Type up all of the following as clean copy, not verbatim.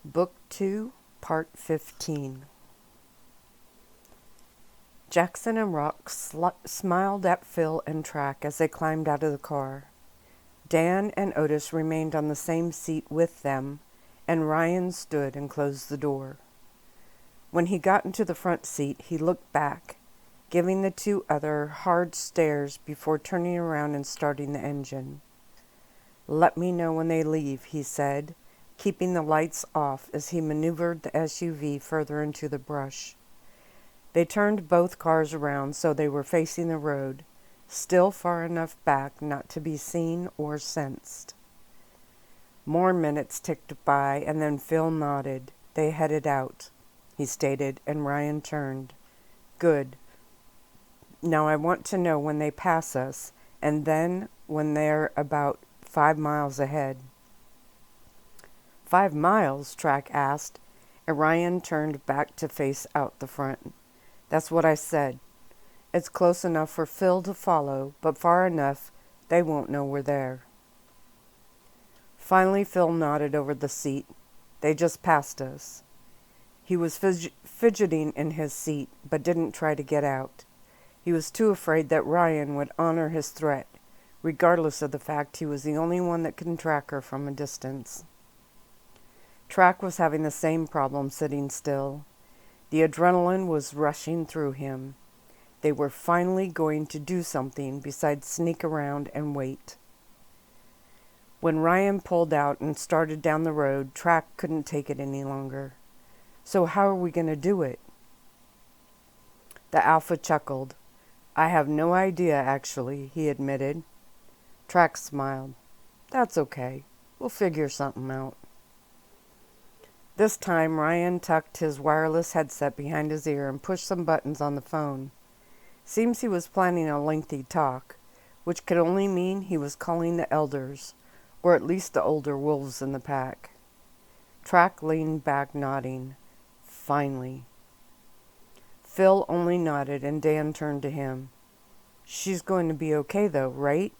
Book 2, Part 15. Jackson and Rock smiled at Phil and Track as they climbed out of the car. Dan and Otis remained on the same seat with them, and Ryan stood and closed the door. When he got into the front seat, he looked back, giving the two other hard stares before turning around and starting the engine. "Let me know when they leave," he said, keeping the lights off as he maneuvered the SUV further into the brush. They turned both cars around so they were facing the road, still far enough back not to be seen or sensed. More minutes ticked by, and then Phil nodded. They headed out, he stated, and Ryan turned. "Good. Now I want to know when they pass us, and then when they're about 5 miles ahead." 5 miles? Track asked, and Ryan turned back to face out the front. "That's what I said. It's close enough for Phil to follow, but far enough they won't know we're there." Finally, Phil nodded over the seat. "They just passed us." He was fidgeting in his seat, but didn't try to get out. He was too afraid that Ryan would honor his threat, regardless of the fact he was the only one that could track her from a distance. Track was having the same problem sitting still. The adrenaline was rushing through him. They were finally going to do something besides sneak around and wait. When Ryan pulled out and started down the road, Track couldn't take it any longer. "So how are we going to do it?" The Alpha chuckled. "I have no idea, actually," he admitted. Track smiled. "That's okay. We'll figure something out." This time, Ryan tucked his wireless headset behind his ear and pushed some buttons on the phone. Seems he was planning a lengthy talk, which could only mean he was calling the elders, or at least the older wolves in the pack. Track leaned back, nodding. Finally. Phil only nodded, and Dan turned to him. "She's going to be okay, though, right?"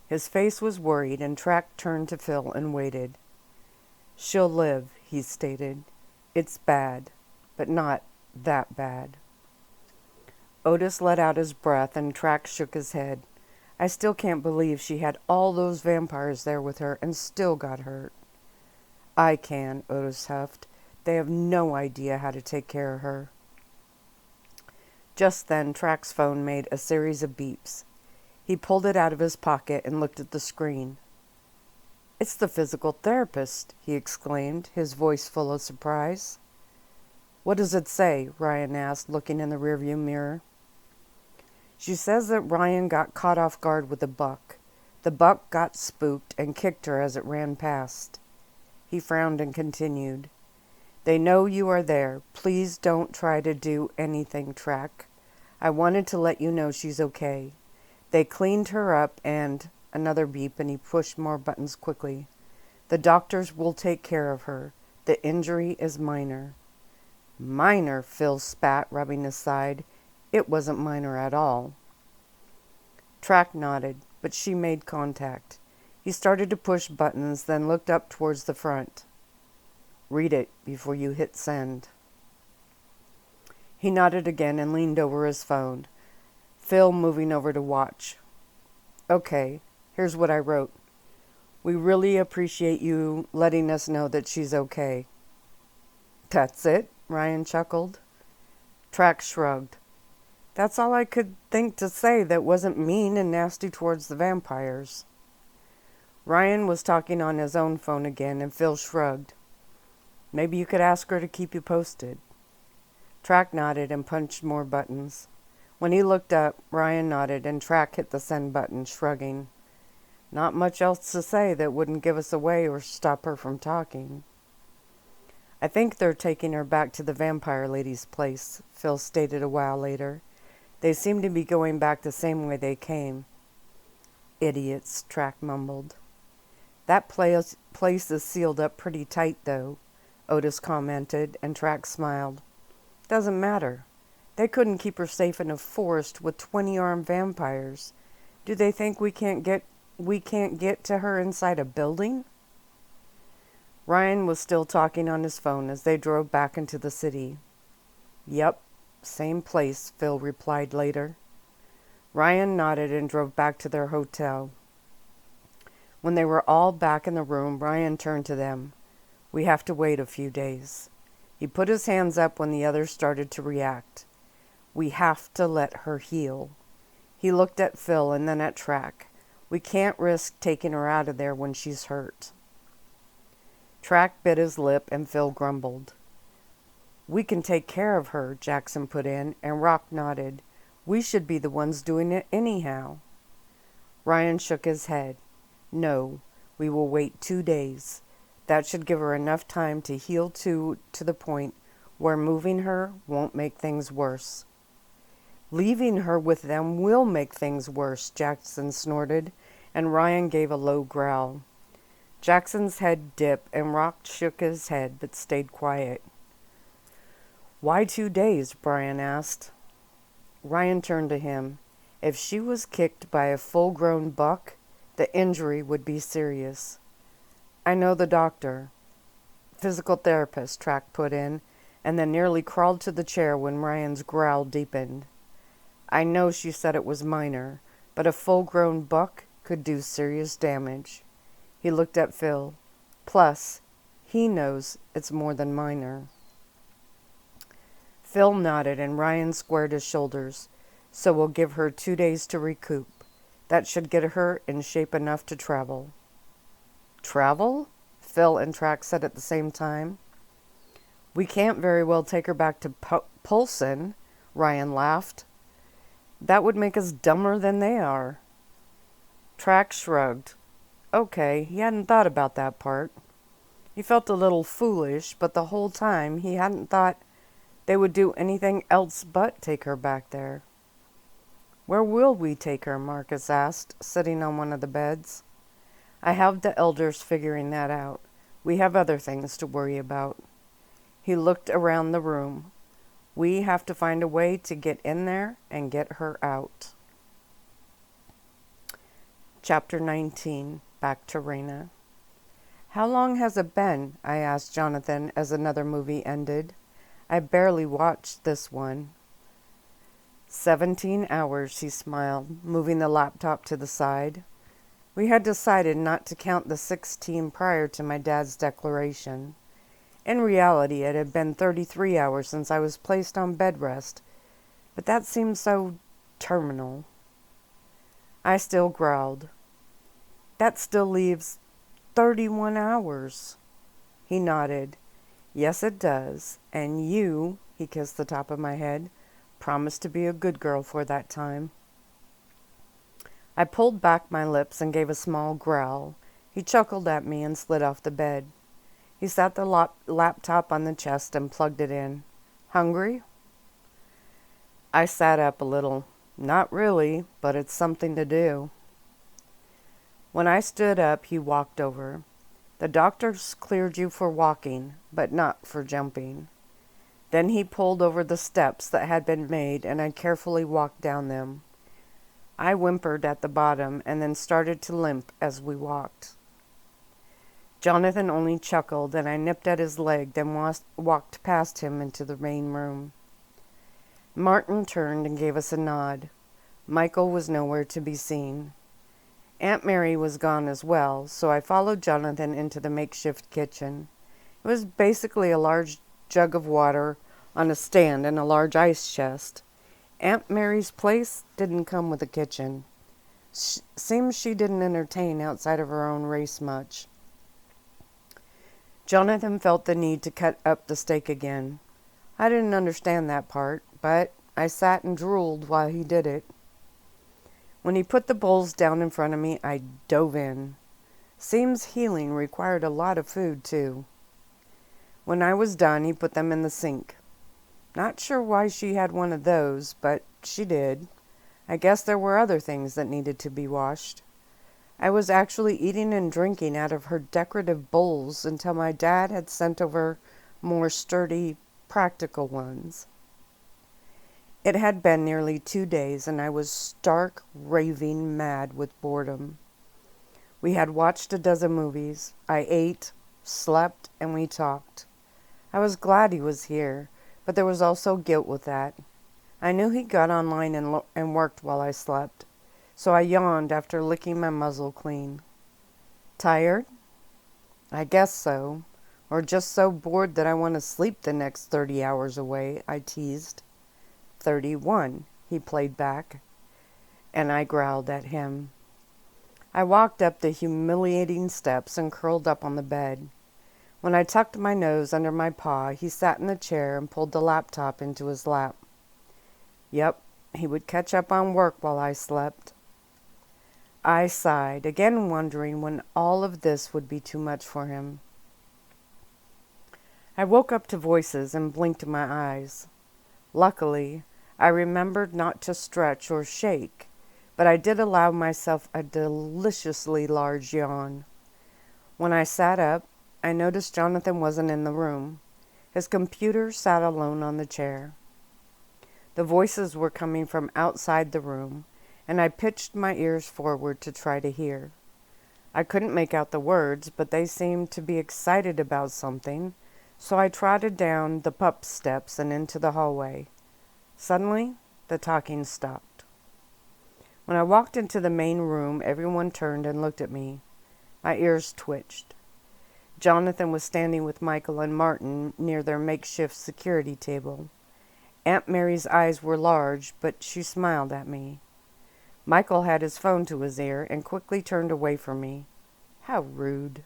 His face was worried, and Track turned to Phil and waited. "She'll live," he stated. "It's bad, but not that bad." Otis let out his breath, and Track shook his head. "I still can't believe she had all those vampires there with her and still got hurt." "I can," Otis huffed. "They have no idea how to take care of her." Just then, Track's phone made a series of beeps. He pulled it out of his pocket and looked at the screen. "It's the physical therapist," he exclaimed, his voice full of surprise. "What does it say?" Ryan asked, looking in the rearview mirror. "She says that Ryan got caught off guard with a buck. The buck got spooked and kicked her as it ran past." He frowned and continued. "They know you are there. Please don't try to do anything, Track. I wanted to let you know she's okay. They cleaned her up and..." Another beep, and he pushed more buttons quickly. "The doctors will take care of her. The injury is minor." "Minor?" Phil spat, rubbing his side. "It wasn't minor at all." Track nodded, but she made contact. He started to push buttons, then looked up towards the front. "Read it before you hit send." He nodded again and leaned over his phone. Phil moving over to watch. "Okay. Here's what I wrote. We really appreciate you letting us know that she's okay." "That's it?" Ryan chuckled. Track shrugged. "That's all I could think to say that wasn't mean and nasty towards the vampires." Ryan was talking on his own phone again, and Phil shrugged. "Maybe you could ask her to keep you posted." Track nodded and punched more buttons. When he looked up, Ryan nodded, and Track hit the send button, shrugging. "Not much else to say that wouldn't give us away or stop her from talking." "I think they're taking her back to the vampire lady's place," Phil stated a while later. "They seem to be going back the same way they came." "Idiots," Track mumbled. "That place is sealed up pretty tight, though," Otis commented, and Track smiled. "Doesn't matter. They couldn't keep her safe in a forest with 20 armed vampires. Do they think we can't get to her inside a building?" Ryan was still talking on his phone as they drove back into the city. "Yep, same place," Phil replied later. Ryan nodded and drove back to their hotel. When they were all back in the room, Ryan turned to them. "We have to wait a few days." He put his hands up when the others started to react. "We have to let her heal." He looked at Phil and then at Track. "We can't risk taking her out of there when she's hurt." Track bit his lip and Phil grumbled. "We can take care of her," Jackson put in, and Rock nodded. "We should be the ones doing it anyhow." Ryan shook his head. "No, we will wait 2 days. That should give her enough time to heal to the point where moving her won't make things worse." "Leaving her with them will make things worse," Jackson snorted, and Ryan gave a low growl. Jackson's head dipped, and Rock shook his head but stayed quiet. "Why 2 days?" Brian asked. Ryan turned to him. "If she was kicked by a full-grown buck, the injury would be serious." "I know the doctor." "Physical therapist," Track put in, and then nearly crawled to the chair when Ryan's growl deepened. "I know she said it was minor, but a full-grown buck could do serious damage." He looked at Phil. "Plus, he knows it's more than minor." Phil nodded and Ryan squared his shoulders. "So we'll give her 2 days to recoup. That should get her in shape enough to travel." "Travel?" Phil and Track said at the same time. "We can't very well take her back to Polson," Ryan laughed. "That would make us dumber than they are." Track shrugged. Okay, he hadn't thought about that part. He felt a little foolish, but the whole time he hadn't thought they would do anything else but take her back there. "Where will we take her?" Marcus asked, sitting on one of the beds. "I have the elders figuring that out. We have other things to worry about." He looked around the room. "We have to find a way to get in there and get her out." Chapter 19. Back to Reina. "How long has it been?" I asked Jonathan as another movie ended. "I barely watched this one." 17 hours, he smiled, moving the laptop to the side. We had decided not to count the 16 prior to my dad's declaration. In reality, it had been 33 hours since I was placed on bed rest, but that seemed so terminal. I still growled. "That still leaves 31 hours. He nodded. "Yes, it does. And you," he kissed the top of my head, "promised to be a good girl for that time." I pulled back my lips and gave a small growl. He chuckled at me and slid off the bed. He sat the laptop on the chest and plugged it in. "Hungry?" I sat up a little. "Not really, but it's something to do." When I stood up, he walked over. "The doctors cleared you for walking, but not for jumping." Then he pulled over the steps that had been made, and I carefully walked down them. I whimpered at the bottom and then started to limp as we walked. Jonathan only chuckled, and I nipped at his leg, then walked past him into the main room. Martin turned and gave us a nod. Michael was nowhere to be seen. Aunt Mary was gone as well, so I followed Jonathan into the makeshift kitchen. It was basically a large jug of water on a stand and a large ice chest. Aunt Mary's place didn't come with a kitchen. Seems she didn't entertain outside of her own race much. Jonathan felt the need to cut up the steak again. I didn't understand that part, but I sat and drooled while he did it. When he put the bowls down in front of me, I dove in. Seems healing required a lot of food, too. When I was done, he put them in the sink. Not sure why she had one of those, but she did. I guess there were other things that needed to be washed. I was actually eating and drinking out of her decorative bowls until my dad had sent over more sturdy, practical ones. It had been nearly 2 days, and I was stark, raving mad with boredom. We had watched a dozen movies. I ate, slept, and we talked. I was glad he was here, but there was also guilt with that. I knew he got online and worked while I slept, so I yawned after licking my muzzle clean. Tired? I guess so. Or just so bored that I want to sleep the next 30 hours away, I teased. 31, he played back, and I growled at him. I walked up the humiliating steps and curled up on the bed. When I tucked my nose under my paw, he sat in the chair and pulled the laptop into his lap. Yep, he would catch up on work while I slept. I sighed, again wondering when all of this would be too much for him. I woke up to voices and blinked my eyes. Luckily, I remembered not to stretch or shake, but I did allow myself a deliciously large yawn. When I sat up, I noticed Jonathan wasn't in the room. His computer sat alone on the chair. The voices were coming from outside the room, and I pitched my ears forward to try to hear. I couldn't make out the words, but they seemed to be excited about something, so I trotted down the pup steps and into the hallway. Suddenly, the talking stopped. When I walked into the main room, everyone turned and looked at me. My ears twitched. Jonathan was standing with Michael and Martin near their makeshift security table. Aunt Mary's eyes were large, but she smiled at me. Michael had his phone to his ear and quickly turned away from me. How rude.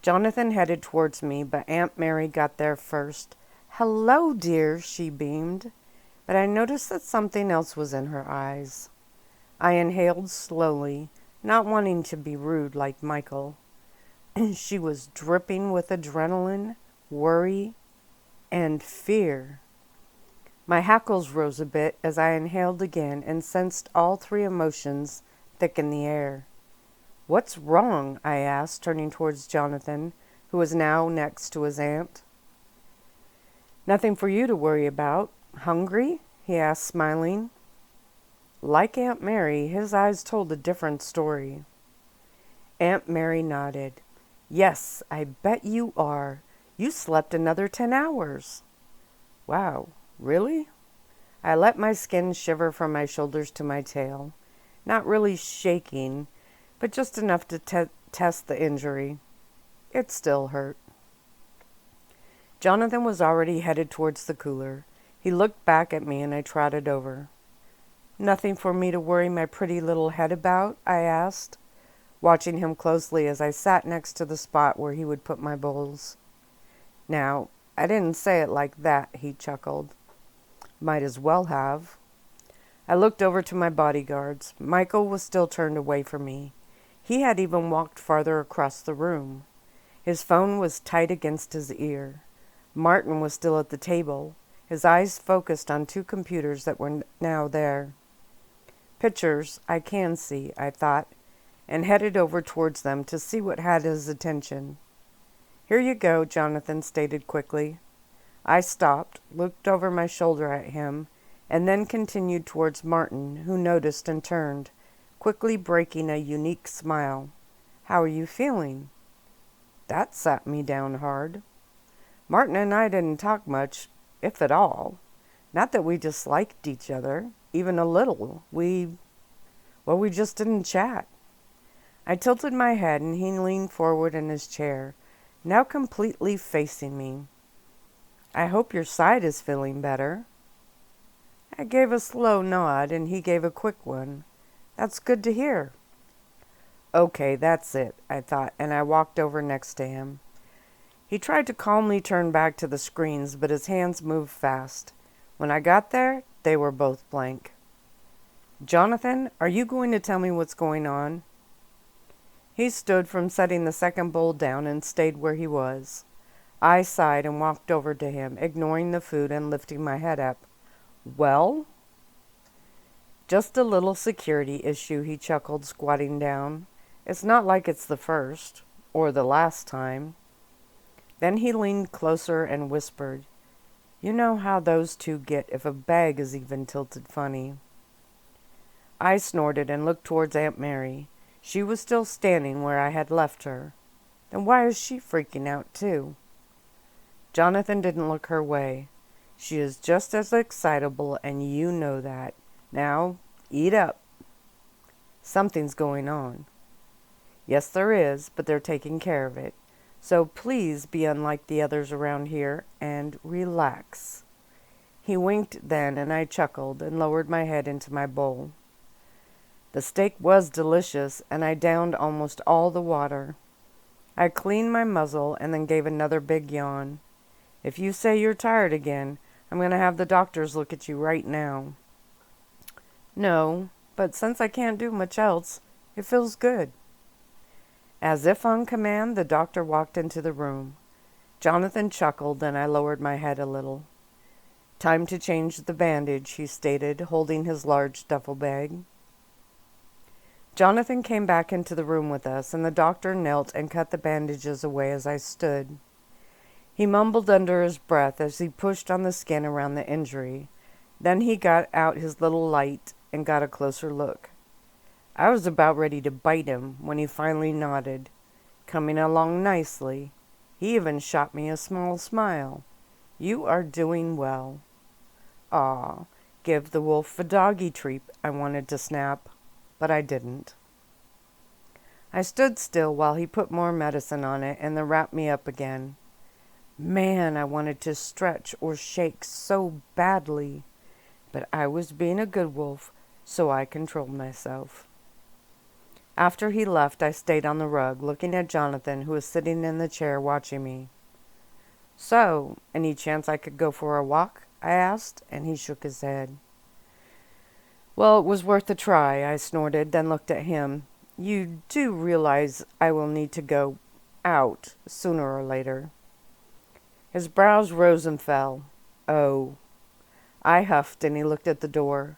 Jonathan headed towards me, but Aunt Mary got there first. "Hello, dear," she beamed, but I noticed that something else was in her eyes. I inhaled slowly, not wanting to be rude like Michael. She was dripping with adrenaline, worry, and fear. My hackles rose a bit as I inhaled again and sensed all three emotions thick in the air. "What's wrong?" I asked, turning towards Jonathan, who was now next to his aunt. "Nothing for you to worry about. Hungry?" he asked, smiling. Like Aunt Mary, his eyes told a different story. Aunt Mary nodded. "Yes, I bet you are. You slept another 10 hours. "Wow, really?" I let my skin shiver from my shoulders to my tail, not really shaking, but just enough to test the injury. It still hurt. Jonathan was already headed towards the cooler. He looked back at me and I trotted over. "Nothing for me to worry my pretty little head about?" I asked, watching him closely as I sat next to the spot where he would put my bowls. "Now, I didn't say it like that," he chuckled. "Might as well have." I looked over to my bodyguards. Michael was still turned away from me. He had even walked farther across the room. His phone was tight against his ear. Martin was still at the table, his eyes focused on two computers that were now there. Pictures I can see, I thought, and headed over towards them to see what had his attention. "Here you go," Jonathan stated quickly. I stopped, looked over my shoulder at him, and then continued towards Martin, who noticed and turned, quickly breaking a unique smile. "How are you feeling?" That sat me down hard. Martin and I didn't talk much, if at all. Not that we disliked each other, even a little. We just didn't chat. I tilted my head and he leaned forward in his chair, now completely facing me. "I hope your side is feeling better." I gave a slow nod and he gave a quick one. "That's good to hear." "Okay, that's it," I thought, and I walked over next to him. He tried to calmly turn back to the screens, but his hands moved fast. When I got there, they were both blank. "Jonathan, are you going to tell me what's going on?" He stood from setting the second bowl down and stayed where he was. I sighed and walked over to him, ignoring the food and lifting my head up. "Well?" "Just a little security issue," he chuckled, squatting down. "It's not like it's the first, or the last time." Then he leaned closer and whispered, "You know how those two get if a bag is even tilted funny." I snorted and looked towards Aunt Mary. She was still standing where I had left her. Then why is she freaking out too? Jonathan didn't look her way. She is just as excitable, and you know that. Now, eat up. Something's going on. Yes, there is, but they're taking care of it. So please be unlike the others around here and relax. He winked then, and I chuckled and lowered my head into my bowl. The steak was delicious, and I downed almost all the water. I cleaned my muzzle and then gave another big yawn. If you say you're tired again, I'm going to have the doctors look at you right now. No, but since I can't do much else, it feels good. As if on command, the doctor walked into the room. Jonathan chuckled, and I lowered my head a little. Time to change the bandage, he stated, holding his large duffel bag. Jonathan came back into the room with us, and the doctor knelt and cut the bandages away as I stood. He mumbled under his breath as he pushed on the skin around the injury. Then he got out his little light and got a closer look. I was about ready to bite him when he finally nodded, coming along nicely. He even shot me a small smile. You are doing well. Aw, give the wolf a doggy treat, I wanted to snap, but I didn't. I stood still while he put more medicine on it and then wrapped me up again. Man, I wanted to stretch or shake so badly, but I was being a good wolf, so I controlled myself. After he left, I stayed on the rug, looking at Jonathan, who was sitting in the chair watching me. So, any chance I could go for a walk? I asked, and he shook his head. Well, it was worth a try, I snorted, then looked at him. You do realize I will need to go out sooner or later. His brows rose and fell. Oh. I huffed, and he looked at the door.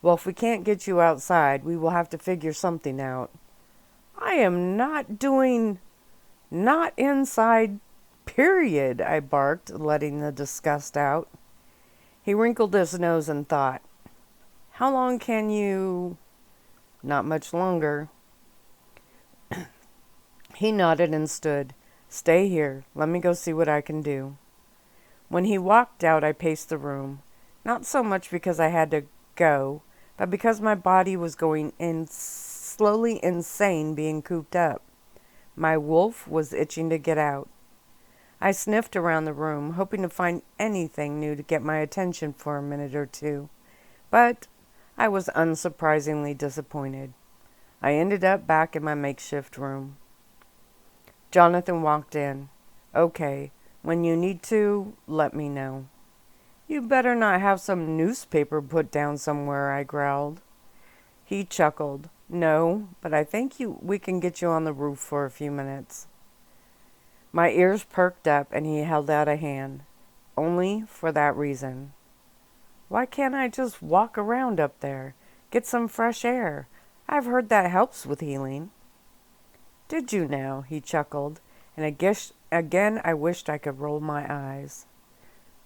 Well, if we can't get you outside, we will have to figure something out. I am not inside, period, I barked, letting the disgust out. He wrinkled his nose and thought. How long can you... Not much longer. He nodded and stood. Stay here. Let me go see what I can do. When he walked out, I paced the room. Not so much because I had to go, but because my body was going slowly insane being cooped up. My wolf was itching to get out. I sniffed around the room, hoping to find anything new to get my attention for a minute or two, but I was unsurprisingly disappointed. I ended up back in my makeshift room. Jonathan walked in. Okay, when you need to, let me know. You better not have some newspaper put down somewhere, I growled. He chuckled. No, but I think we can get you on the roof for a few minutes. My ears perked up and he held out a hand. Only for that reason. Why can't I just walk around up there? Get some fresh air. I've heard that helps with healing. Did you now? He chuckled, and again I wished I could roll my eyes.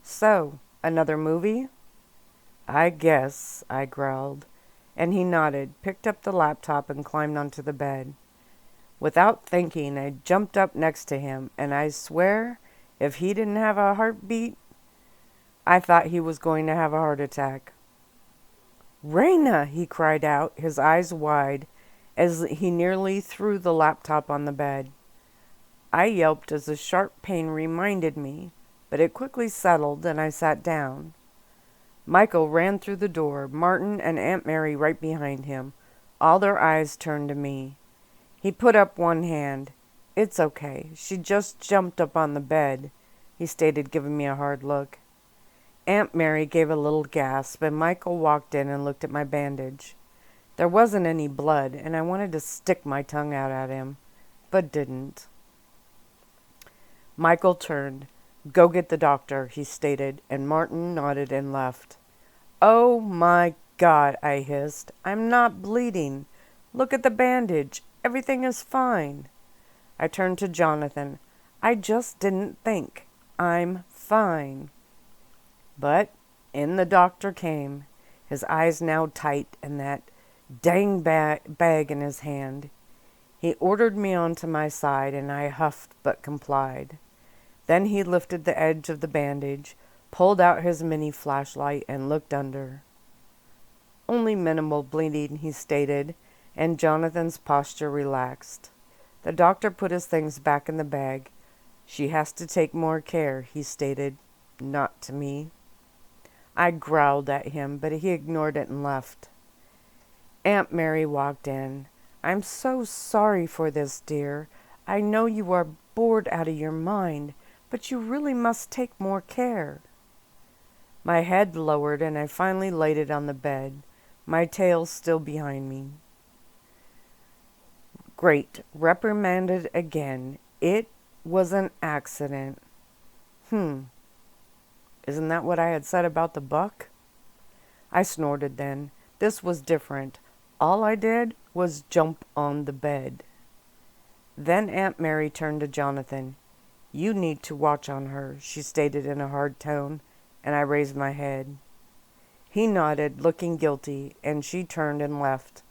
So, another movie? I guess, I growled, and he nodded, picked up the laptop, and climbed onto the bed. Without thinking, I jumped up next to him, and I swear, if he didn't have a heartbeat, I thought he was going to have a heart attack. Reina, he cried out, his eyes wide, as he nearly threw the laptop on the bed. I yelped as a sharp pain reminded me, but it quickly settled, and I sat down. Michaud ran through the door, Martin and Aunt Mary right behind him, all their eyes turned to me. He put up one hand. It's okay. She just jumped up on the bed, he stated, giving me a hard look. Aunt Mary gave a little gasp, and Michael walked in and looked at my bandage. There wasn't any blood, and I wanted to stick my tongue out at him, but didn't. Michael turned. Go get the doctor, he stated, and Martin nodded and left. Oh my God, I hissed. I'm not bleeding. Look at the bandage. Everything is fine. I turned to Jonathan. I just didn't think. I'm fine. But in the doctor came, his eyes now tight and that dang bag in his hand. He ordered me onto my side, and I huffed but complied. Then he lifted the edge of the bandage, pulled out his mini flashlight, and looked under. Only minimal bleeding, he stated, and Jonathan's posture relaxed. The doctor put his things back in the bag. She has to take more care, he stated, not to me. I growled at him, but he ignored it and left. Aunt Mary walked in. I'm so sorry for this, dear. I know you are bored out of your mind, but you really must take more care. My head lowered, and I finally laid it on the bed, my tail still behind me. Great, reprimanded again. It was an accident. Isn't that what I had said about the buck? I snorted then. This was different. All I did was jump on the bed. Then Aunt Mary turned to Jonathan. You need to watch on her, she stated in a hard tone, and I raised my head. He nodded, looking guilty, and she turned and left.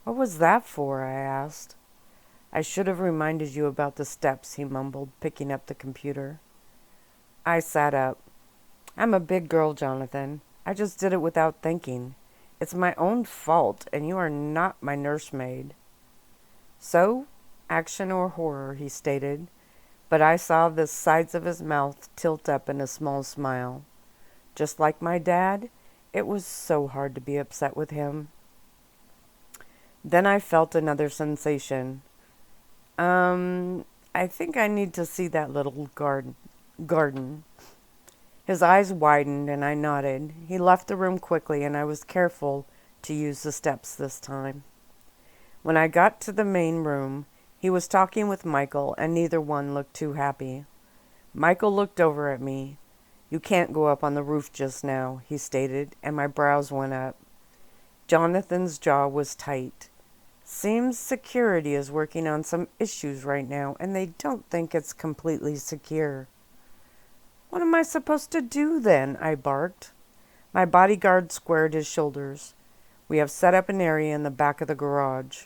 What was that for? I asked. I should have reminded you about the steps, he mumbled, picking up the computer. I sat up. I'm a big girl, Jonathan. I just did it without thinking. It's my own fault, and you are not my nursemaid. So, action or horror, he stated, but I saw the sides of his mouth tilt up in a small smile. Just like my dad, it was so hard to be upset with him. Then I felt another sensation. I think I need to see that little garden. His eyes widened, and I nodded. He left the room quickly, and I was careful to use the steps this time. When I got to the main room, he was talking with Michaud, and neither one looked too happy. Michaud looked over at me. You can't go up on the roof just now, he stated, and my brows went up. Jonathan's jaw was tight. Seems security is working on some issues right now, and they don't think it's completely secure. What am I supposed to do then? I barked. My bodyguard squared his shoulders. We have set up an area in the back of the garage.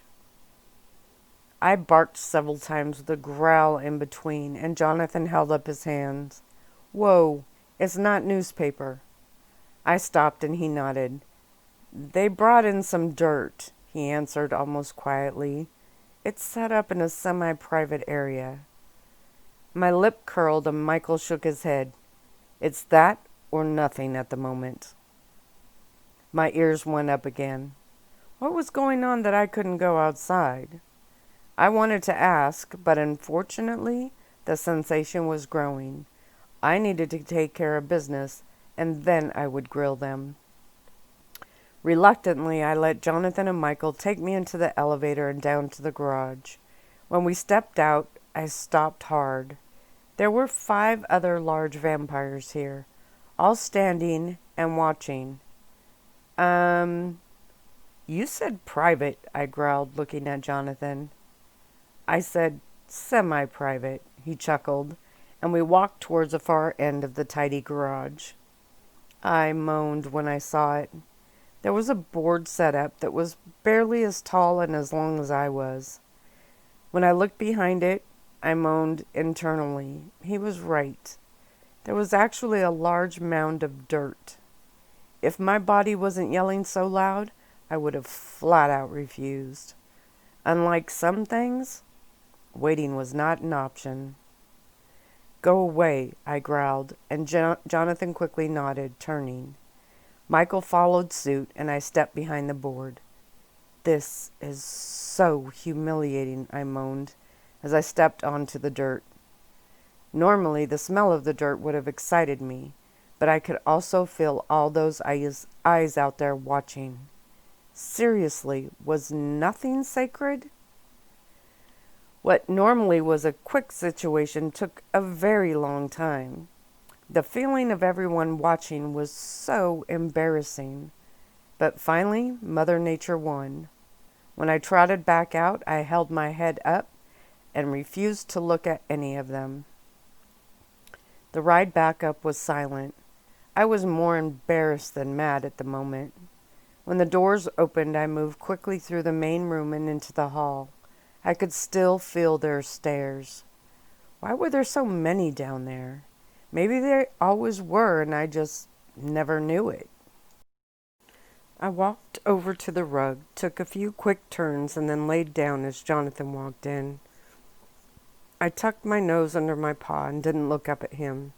I barked several times with a growl in between, and Jonathan held up his hands. Whoa, it's not newspaper. I stopped, and he nodded. They brought in some dirt, he answered almost quietly. It's set up in a semi-private area. My lip curled, and Michaud shook his head. It's that or nothing at the moment. My ears went up again. What was going on that I couldn't go outside? I wanted to ask, but unfortunately, the sensation was growing. I needed to take care of business, and then I would grill them. Reluctantly, I let Jonathan and Michaud take me into the elevator and down to the garage. When we stepped out, I stopped hard. There were 5 other large vampires here, all standing and watching. You said private, I growled, looking at Jonathan. I said semi-private, he chuckled, and we walked towards the far end of the tidy garage. I moaned when I saw it. There was a board set up that was barely as tall and as long as I was. When I looked behind it, I moaned internally. He was right. There was actually a large mound of dirt. If my body wasn't yelling so loud, I would have flat out refused. Unlike some things, waiting was not an option. Go away, I growled, and Jonathan quickly nodded, turning. Michaud followed suit, and I stepped behind the board. This is so humiliating, I moaned, as I stepped onto the dirt. Normally, the smell of the dirt would have excited me, but I could also feel all those eyes out there watching. Seriously, was nothing sacred? What normally was a quick situation took a very long time. The feeling of everyone watching was so embarrassing. But finally, Mother Nature won. When I trotted back out, I held my head up and refused to look at any of them. The ride back up was silent. I was more embarrassed than mad at the moment. When the doors opened, I moved quickly through the main room and into the hall. I could still feel their stares. Why were there so many down there? Maybe they always were and I just never knew it. I walked over to the rug, took a few quick turns, and then laid down as Jonathan walked in. I tucked my nose under my paw and didn't look up at him.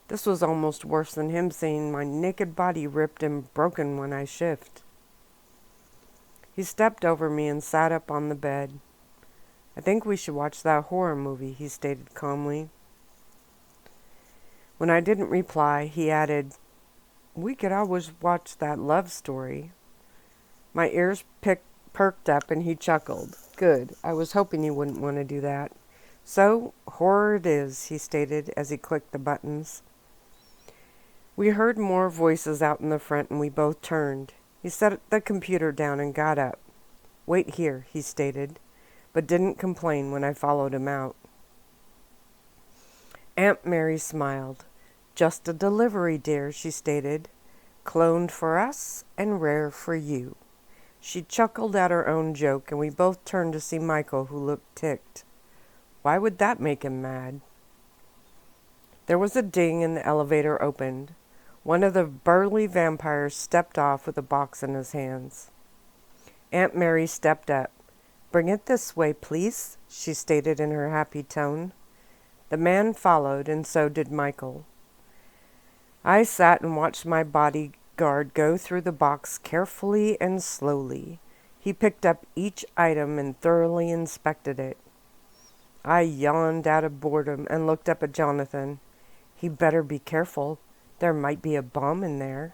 This was almost worse than him seeing my naked body ripped and broken when I shift. He stepped over me and sat up on the bed. "I think we should watch that horror movie," he stated calmly. When I didn't reply, he added, "We could always watch that love story." My ears perked up and he chuckled. "Good. I was hoping you wouldn't want to do that. So, horror it is," he stated as he clicked the buttons. We heard more voices out in the front and we both turned. He set the computer down and got up. "Wait here," he stated, but didn't complain when I followed him out. Aunt Mary smiled. "Just a delivery, dear," she stated. "Cloned for us and rare for you." She chuckled at her own joke and we both turned to see Michaud, who looked ticked. Why would that make him mad? There was a ding and the elevator opened. One of the burly vampires stepped off with a box in his hands. Aunt Mary stepped up. "Bring it this way, please," she stated in her happy tone. The man followed, and so did Michael. I sat and watched my bodyguard go through the box carefully and slowly. He picked up each item and thoroughly inspected it. I yawned out of boredom and looked up at Jonathan. He better be careful. There might be a bomb in there.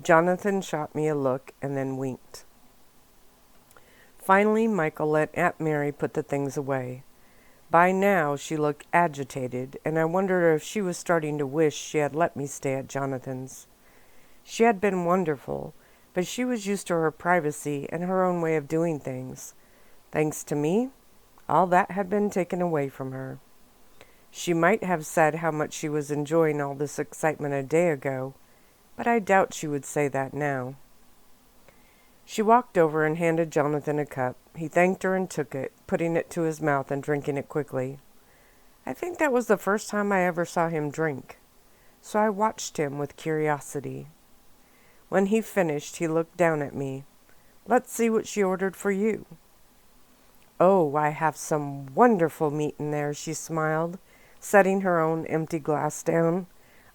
Jonathan shot me a look and then winked. Finally, Michael let Aunt Mary put the things away. By now, she looked agitated, and I wondered if she was starting to wish she had let me stay at Jonathan's. She had been wonderful, but she was used to her privacy and her own way of doing things. Thanks to me, all that had been taken away from her. She might have said how much she was enjoying all this excitement a day ago, but I doubt she would say that now. She walked over and handed Jonathan a cup. He thanked her and took it, putting it to his mouth and drinking it quickly. I think that was the first time I ever saw him drink, so I watched him with curiosity. When he finished, he looked down at me. "Let's see what she ordered for you." "Oh, I have some wonderful meat in there," she smiled, setting her own empty glass down.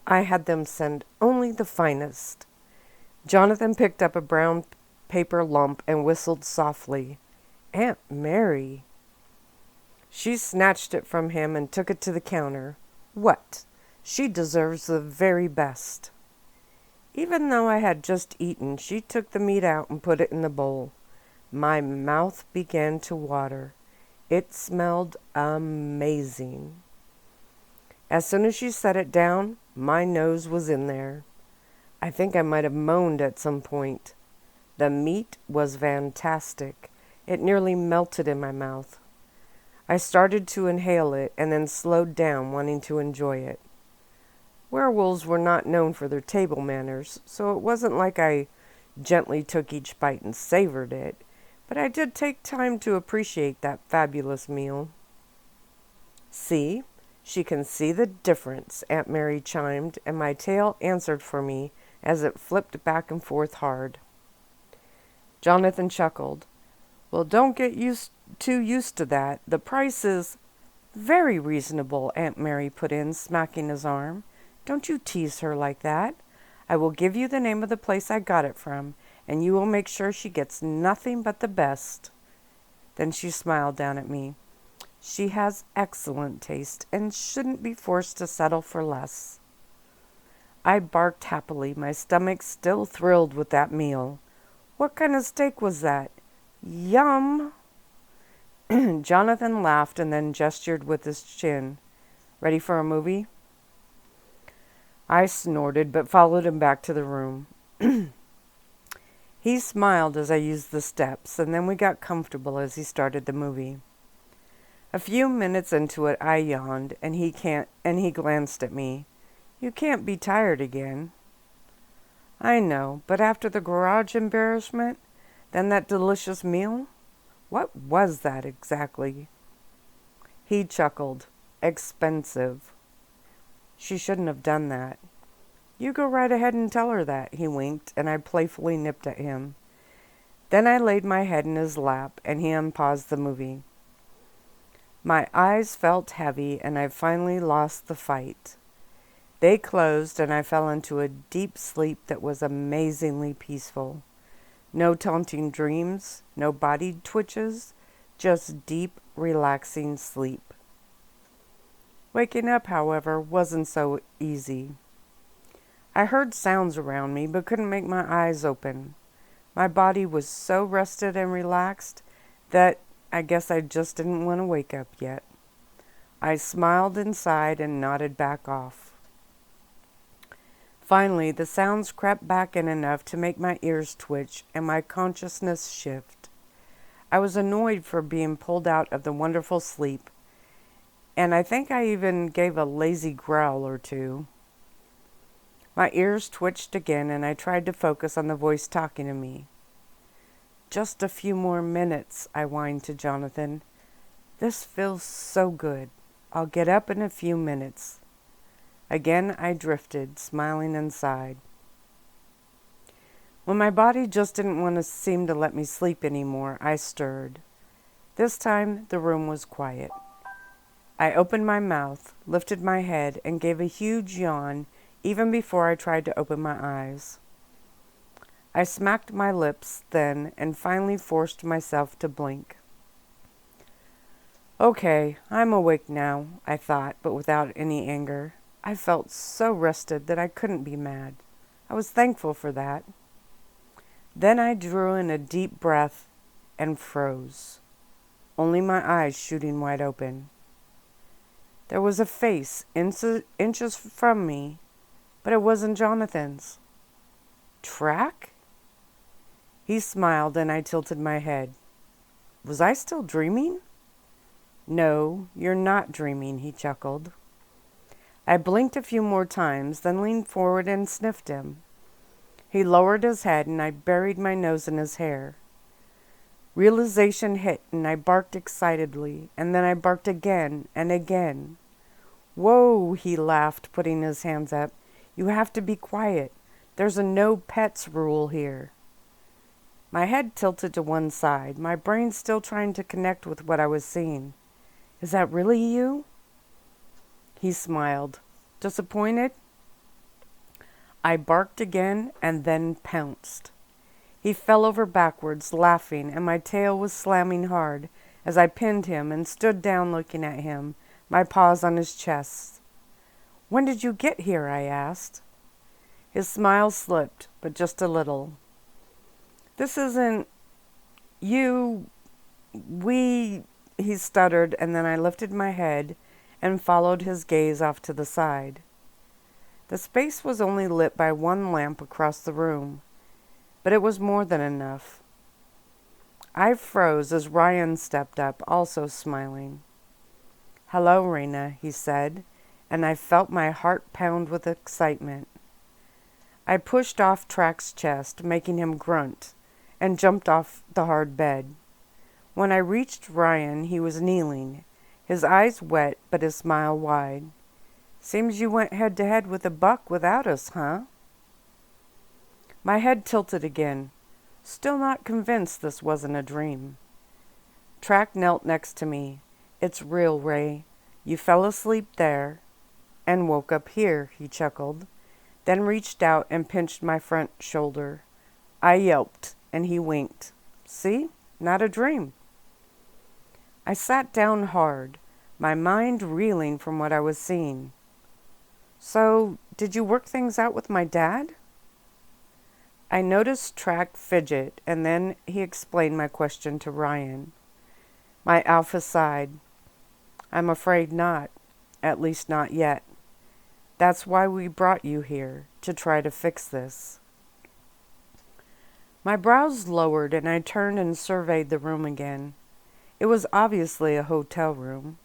"I had them send only the finest." Jonathan picked up a brown paper lump and whistled softly. "Aunt Mary." She snatched it from him and took it to the counter. "What? She deserves the very best." Even though I had just eaten, she took the meat out and put it in the bowl. My mouth began to water. It smelled amazing. As soon as she set it down, my nose was in there. I think I might have moaned at some point. The meat was fantastic. It nearly melted in my mouth. I started to inhale it and then slowed down, wanting to enjoy it. Werewolves were not known for their table manners, so it wasn't like I gently took each bite and savored it, but I did take time to appreciate that fabulous meal. "See, she can see the difference," Aunt Mary chimed, and my tail answered for me as it flipped back and forth hard. Jonathan chuckled. "Well, don't get too used to that. The price is—" "Very reasonable," Aunt Mary put in, smacking his arm. "Don't you tease her like that. I will give you the name of the place I got it from, and you will make sure she gets nothing but the best." Then she smiled down at me. "She has excellent taste and shouldn't be forced to settle for less." I barked happily, my stomach still thrilled with that meal. "What kind of steak was that?" "Yum!" Jonathan laughed and then gestured with his chin. "Ready for a movie?" I snorted, but followed him back to the room. He smiled as I used the steps, and then we got comfortable as he started the movie. A few minutes into it, I yawned, and he glanced at me. "You can't be tired again." "I know, but after the garage embarrassment, then that delicious meal? What was that exactly? He chuckled. Expensive. She shouldn't have done that. You go right ahead and tell her that, he winked, and I playfully nipped at him. Then I laid my head in his lap, and he unpaused the movie. My eyes felt heavy, and I finally lost the fight. They closed, and I fell into a deep sleep that was amazingly peaceful. No taunting dreams, no body twitches, just deep, relaxing sleep. Waking up, however, wasn't so easy. I heard sounds around me, but couldn't make my eyes open. My body was so rested and relaxed that I guess I just didn't want to wake up yet. I smiled inside and nodded back off. Finally, the sounds crept back in enough to make my ears twitch and my consciousness shift. I was annoyed for being pulled out of the wonderful sleep, and I think I even gave a lazy growl or two. My ears twitched again, and I tried to focus on the voice talking to me. Just a few more minutes, I whined to Jonathan. This feels so good. I'll get up in a few minutes. Again I drifted, smiling inside. When my body just didn't want to seem to let me sleep anymore, I stirred. This time the room was quiet. I opened my mouth, lifted my head, and gave a huge yawn even before I tried to open my eyes. I smacked my lips then and finally forced myself to blink. Okay, I'm awake now, I thought, but without any anger. I felt so rested that I couldn't be mad. I was thankful for that. Then I drew in a deep breath and froze, only my eyes shooting wide open. There was a face inches from me, but it wasn't Jonathan's. Track? He smiled and I tilted my head. Was I still dreaming? No, you're not dreaming, he chuckled. I blinked a few more times, then leaned forward and sniffed him. He lowered his head and I buried my nose in his hair. Realization hit and I barked excitedly, and then I barked again and again. Whoa, he laughed, putting his hands up. You have to be quiet. There's a no pets rule here. My head tilted to one side, my brain still trying to connect with what I was seeing. Is that really you? He smiled. Disappointed? I barked again and then pounced. He fell over backwards, laughing, and my tail was slamming hard as I pinned him and stood down looking at him, my paws on his chest. When did you get here? I asked. His smile slipped, but just a little. This isn't you. He stuttered, and then I lifted my head and followed his gaze off to the side. The space was only lit by one lamp across the room, but it was more than enough. I froze as Ryan stepped up, also smiling. Hello, Reina, he said, and I felt my heart pound with excitement. I pushed off Track's chest, making him grunt, and jumped off the hard bed. When I reached Ryan, he was kneeling, his eyes wet but his smile wide. Seems you went head-to-head with a buck without us, huh? My head tilted again, still not convinced this wasn't a dream. Track knelt next to me. It's real, Ray. You fell asleep there and woke up here, he chuckled, then reached out and pinched my front shoulder. I yelped, and he winked. See? Not a dream. I sat down hard, my mind reeling from what I was seeing. So, did you work things out with my dad? I noticed Track fidget, and then he explained my question to Ryan. My alpha sighed. I'm afraid not, at least not yet. That's why we brought you here, to try to fix this. My brows lowered, and I turned and surveyed the room again. It was obviously a hotel room.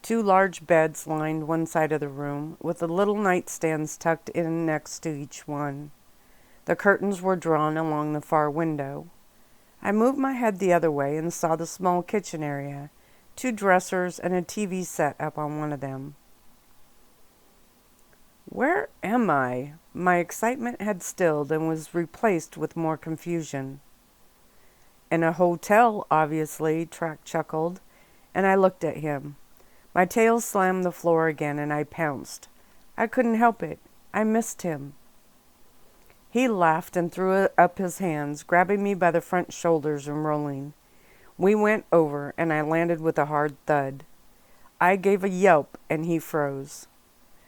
2 large beds lined one side of the room, with the little nightstands tucked in next to each one. The curtains were drawn along the far window. I moved my head the other way and saw the small kitchen area, 2 dressers and a TV set up on one of them. Where am I? My excitement had stilled and was replaced with more confusion. In a hotel, obviously, Track chuckled, and I looked at him. My tail slammed the floor again, and I pounced. I couldn't help it. I missed him. He laughed and threw up his hands, grabbing me by the front shoulders and rolling. We went over, and I landed with a hard thud. I gave a yelp, and he froze.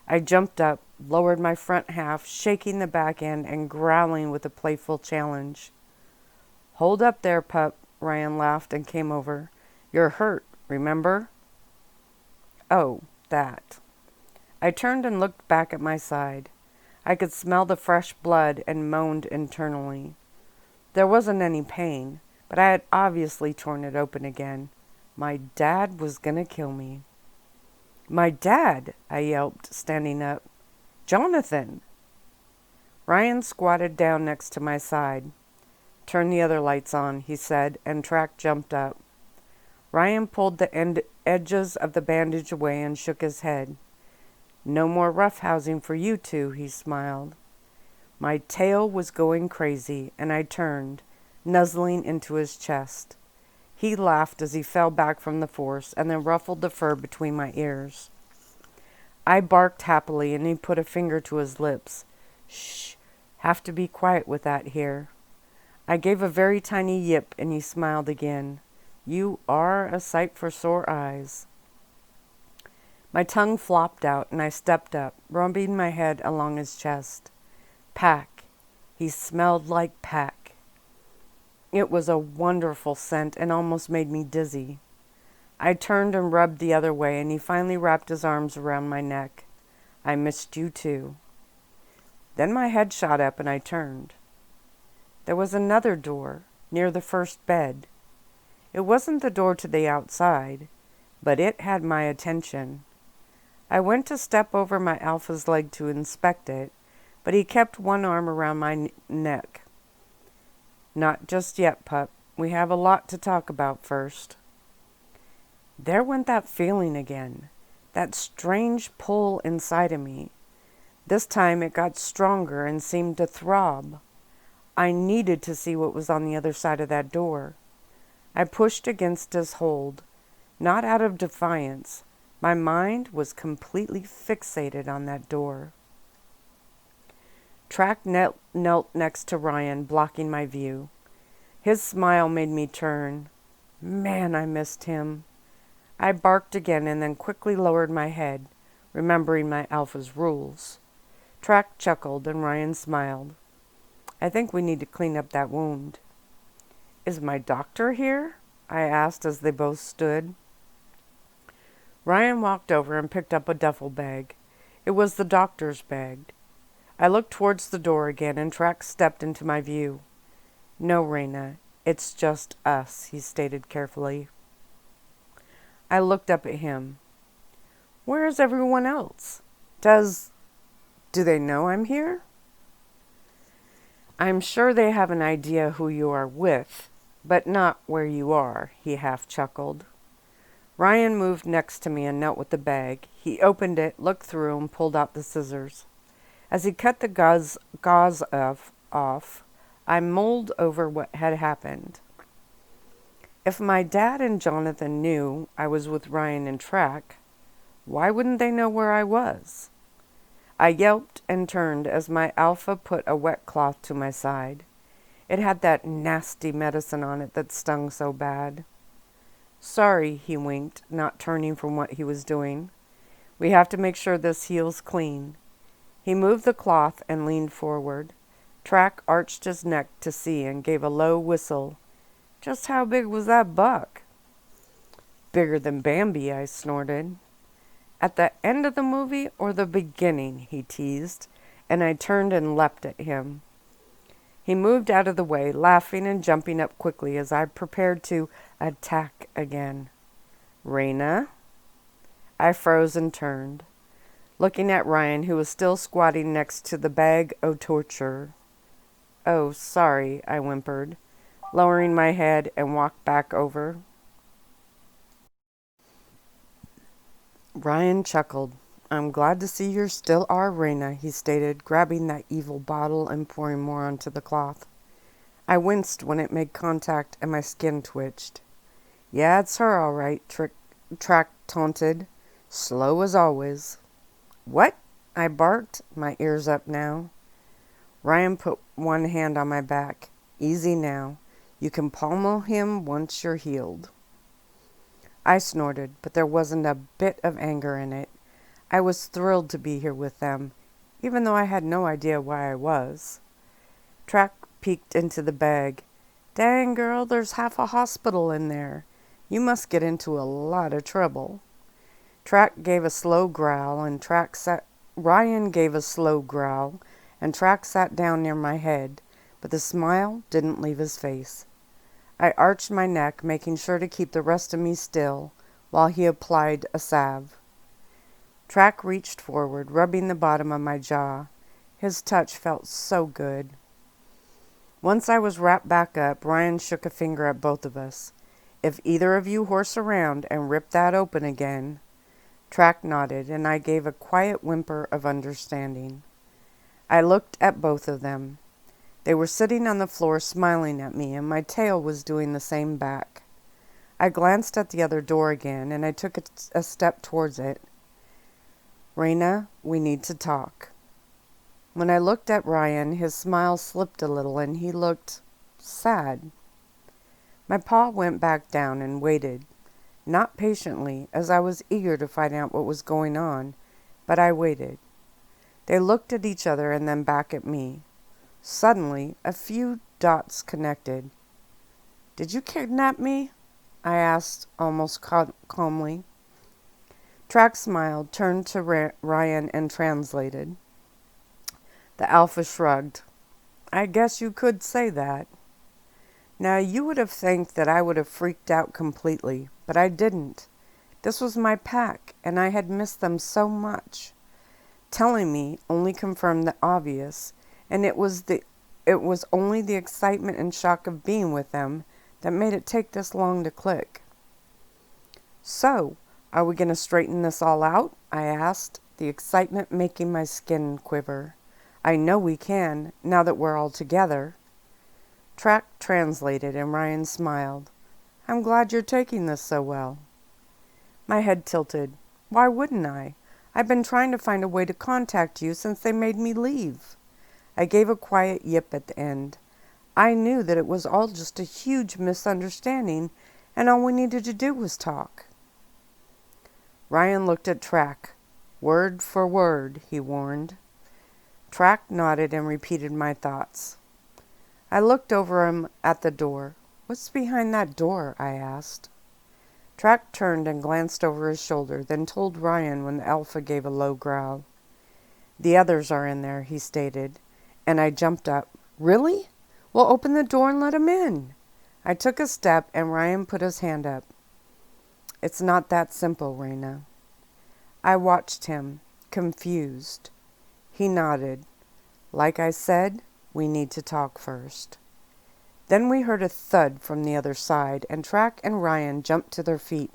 I jumped up, lowered my front half, shaking the back end and growling with a playful challenge. "Hold up there, pup," Ryan laughed and came over. "You're hurt, remember?" "Oh, that." I turned and looked back at my side. I could smell the fresh blood and moaned internally. There wasn't any pain, but I had obviously torn it open again. My dad was gonna kill me. "My dad!" I yelped, standing up. "Jonathan!" Ryan squatted down next to my side. "Turn the other lights on," he said, and Track jumped up. Ryan pulled the edges of the bandage away and shook his head. "No more roughhousing for you two," he smiled. My tail was going crazy, and I turned, nuzzling into his chest. He laughed as he fell back from the force and then ruffled the fur between my ears. I barked happily, and he put a finger to his lips. "Shh, have to be quiet with that here." I gave a very tiny yip, and he smiled again. "You are a sight for sore eyes." My tongue flopped out, and I stepped up, rubbing my head along his chest. Pack. He smelled like pack. It was a wonderful scent and almost made me dizzy. I turned and rubbed the other way, and he finally wrapped his arms around my neck. "I missed you too." Then my head shot up, and I turned. There was another door, near the first bed. It wasn't the door to the outside, but it had my attention. I went to step over my alpha's leg to inspect it, but he kept one arm around my neck. "Not just yet, pup. We have a lot to talk about first." There went that feeling again, that strange pull inside of me. This time it got stronger and seemed to throb. I needed to see what was on the other side of that door. I pushed against his hold, not out of defiance. My mind was completely fixated on that door. Track knelt next to Ryan, blocking my view. His smile made me turn. Man, I missed him. I barked again and then quickly lowered my head, remembering my alpha's rules. Track chuckled and Ryan smiled. "I think we need to clean up that wound." "Is my doctor here?" I asked as they both stood. Ryan walked over and picked up a duffel bag. It was the doctor's bag. I looked towards the door again, and Track stepped into my view. "No, Reina, it's just us," he stated carefully. I looked up at him. "Where is everyone else? Do they know I'm here?" "I'm sure they have an idea who you are with, but not where you are," he half chuckled. Ryan moved next to me and knelt with the bag. He opened it, looked through, and pulled out the scissors. As he cut the gauze off, I mulled over what had happened. If my dad and Jonathan knew I was with Ryan and Track, why wouldn't they know where I was? I yelped and turned as my alpha put a wet cloth to my side. It had that nasty medicine on it that stung so bad. "Sorry," he winked, not turning from what he was doing. "We have to make sure this heals clean." He moved the cloth and leaned forward. Track arched his neck to see and gave a low whistle. "Just how big was that buck?" "Bigger than Bambi," I snorted. "At the end of the movie or the beginning?" he teased, and I turned and leapt at him. He moved out of the way, laughing and jumping up quickly as I prepared to attack again. "Reina?" I froze and turned, looking at Ryan, who was still squatting next to the bag of torture. "Oh, sorry," I whimpered. lowering my head and walked back over. Ryan chuckled. I'm glad to see you still are Reina, he stated, grabbing that evil bottle and pouring more onto the cloth. I winced when it made contact and my skin twitched. Yeah, it's her all right, Track taunted. Slow as always. What? I barked, my ears up now. Ryan put one hand on my back. Easy now. You can pommel him once you're healed. I snorted, but there wasn't a bit of anger in it. I was thrilled to be here with them, even though I had no idea why I was. Track peeked into the bag. Dang, girl, there's half a hospital in there. You must get into a lot of trouble. Track gave a slow growl, and Ryan gave a slow growl, and Track sat down near my head, but the smile didn't leave his face. I arched my neck, making sure to keep the rest of me still, while he applied a salve. Track reached forward, rubbing the bottom of my jaw. His touch felt so good. Once I was wrapped back up, Ryan shook a finger at both of us. If either of you horse around and rip that open again. Track nodded, and I gave a quiet whimper of understanding. I looked at both of them. They were sitting on the floor smiling at me, and my tail was doing the same back. I glanced at the other door again, and I took a step towards it. Reina, we need to talk. When I looked at Ryan, his smile slipped a little, and he looked sad. My paw went back down and waited, not patiently, as I was eager to find out what was going on, but I waited. They looked at each other and then back at me. Suddenly, a few dots connected. Did you kidnap me? I asked, almost calmly. Track smiled, turned to Ryan, and translated. The Alpha shrugged. I guess you could say that. Now, you would have think that I would have freaked out completely, but I didn't. This was my pack, and I had missed them so much. Telling me only confirmed the obvious, and it was only the excitement and shock of being with them that made it take this long to click. So, are we going to straighten this all out? I asked, the excitement making my skin quiver. I know we can, now that we're all together. Track translated, and Ryan smiled. I'm glad you're taking this so well. My head tilted. Why wouldn't I? I've been trying to find a way to contact you since they made me leave. I gave a quiet yip at the end. I knew that it was all just a huge misunderstanding, and all we needed to do was talk. Ryan looked at Track. Word for word, he warned. Track nodded and repeated my thoughts. I looked over him at the door. What's behind that door? I asked. Track turned and glanced over his shoulder, then told Ryan when the Alpha gave a low growl. The others are in there, he stated, and I jumped up. Really? Well, open the door and let him in. I took a step, and Ryan put his hand up. It's not that simple, Reina. I watched him, confused. He nodded. Like I said, we need to talk first. Then we heard a thud from the other side, and Track and Ryan jumped to their feet.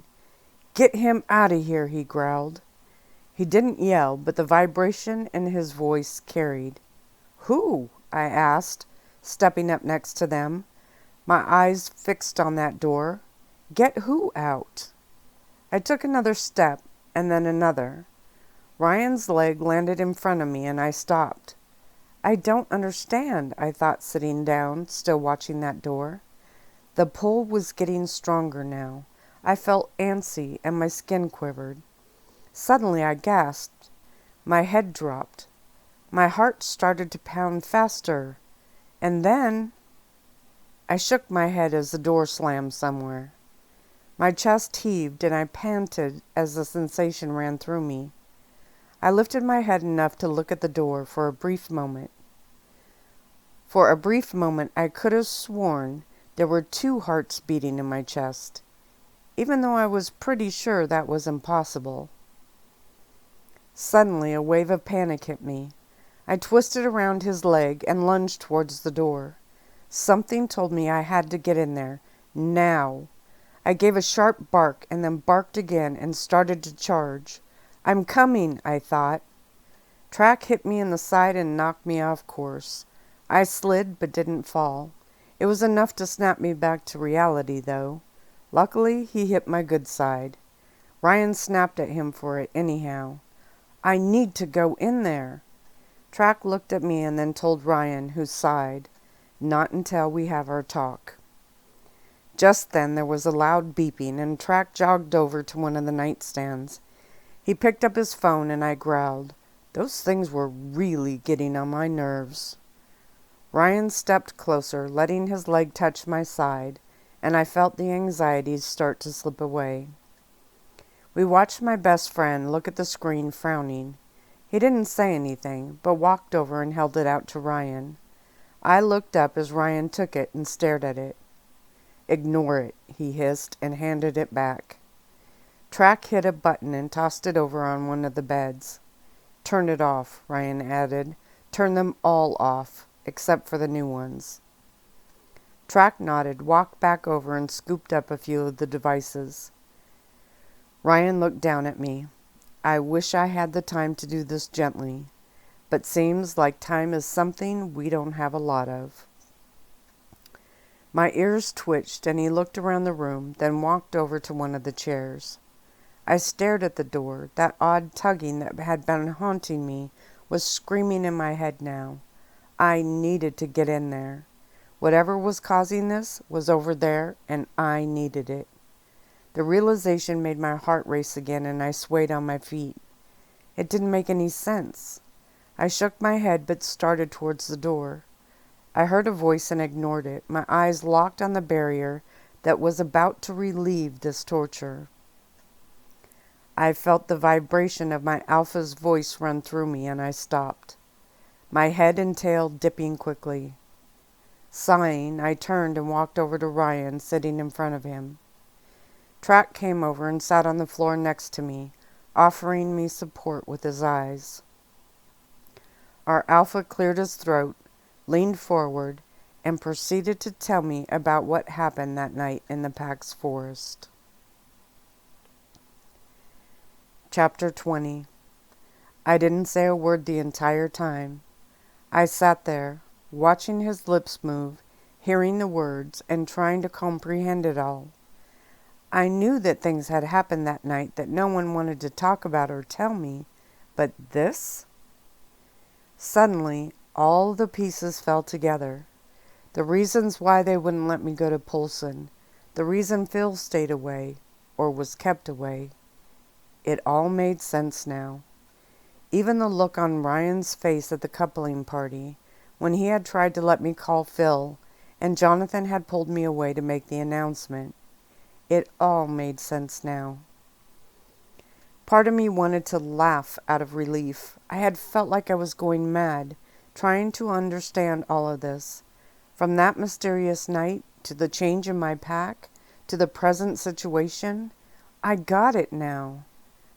Get him out of here, he growled. He didn't yell, but the vibration in his voice carried. Who? I asked, stepping up next to them, my eyes fixed on that door. Get who out? I took another step, and then another. Ryan's leg landed in front of me, and I stopped. I don't understand, I thought, sitting down, still watching that door. The pull was getting stronger now. I felt antsy, and my skin quivered. Suddenly I gasped. My head dropped. My heart started to pound faster. And then I shook my head as the door slammed somewhere. My chest heaved, and I panted as the sensation ran through me. I lifted my head enough to look at the door for a brief moment. For a brief moment, I could have sworn there were 2 hearts beating in my chest, even though I was pretty sure that was impossible. Suddenly, a wave of panic hit me. I twisted around his leg and lunged towards the door. Something told me I had to get in there. Now. I gave a sharp bark and then barked again and started to charge. I'm coming, I thought. Track hit me in the side and knocked me off course. I slid but didn't fall. It was enough to snap me back to reality, though. Luckily, he hit my good side. Ryan snapped at him for it anyhow. I need to go in there. Track looked at me and then told Ryan, who sighed, not until we have our talk. Just then there was a loud beeping and Track jogged over to one of the nightstands. He picked up his phone and I growled. Those things were really getting on my nerves. Ryan stepped closer, letting his leg touch my side, and I felt the anxieties start to slip away. We watched my best friend look at the screen, frowning. He didn't say anything, but walked over and held it out to Ryan. I looked up as Ryan took it and stared at it. Ignore it, he hissed and handed it back. Track hit a button and tossed it over on one of the beds. Turn it off, Ryan added. Turn them all off, except for the new ones. Track nodded, walked back over and scooped up a few of the devices. Ryan looked down at me. I wish I had the time to do this gently, but seems like time is something we don't have a lot of. My ears twitched and he looked around the room, then walked over to one of the chairs. I stared at the door. That odd tugging that had been haunting me was screaming in my head now. I needed to get in there. Whatever was causing this was over there, and I needed it. The realization made my heart race again, and I swayed on my feet. It didn't make any sense. I shook my head but started towards the door. I heard a voice and ignored it, my eyes locked on the barrier that was about to relieve this torture. I felt the vibration of my alpha's voice run through me, and I stopped, my head and tail dipping quickly. Sighing, I turned and walked over to Ryan, sitting in front of him. Track came over and sat on the floor next to me, offering me support with his eyes. Our alpha cleared his throat, leaned forward, and proceeded to tell me about what happened that night in the Pax Forest. Chapter 20. I didn't say a word the entire time. I sat there, watching his lips move, hearing the words, and trying to comprehend it all. I knew that things had happened that night that no one wanted to talk about or tell me, but this? Suddenly, all the pieces fell together. The reasons why they wouldn't let me go to Polson, the reason Phil stayed away, or was kept away. It all made sense now. Even the look on Ryan's face at the coupling party, when he had tried to let me call Phil, and Jonathan had pulled me away to make the announcement. It all made sense now. Part of me wanted to laugh out of relief. I had felt like I was going mad, trying to understand all of this. From that mysterious night, to the change in my pack, to the present situation, I got it now.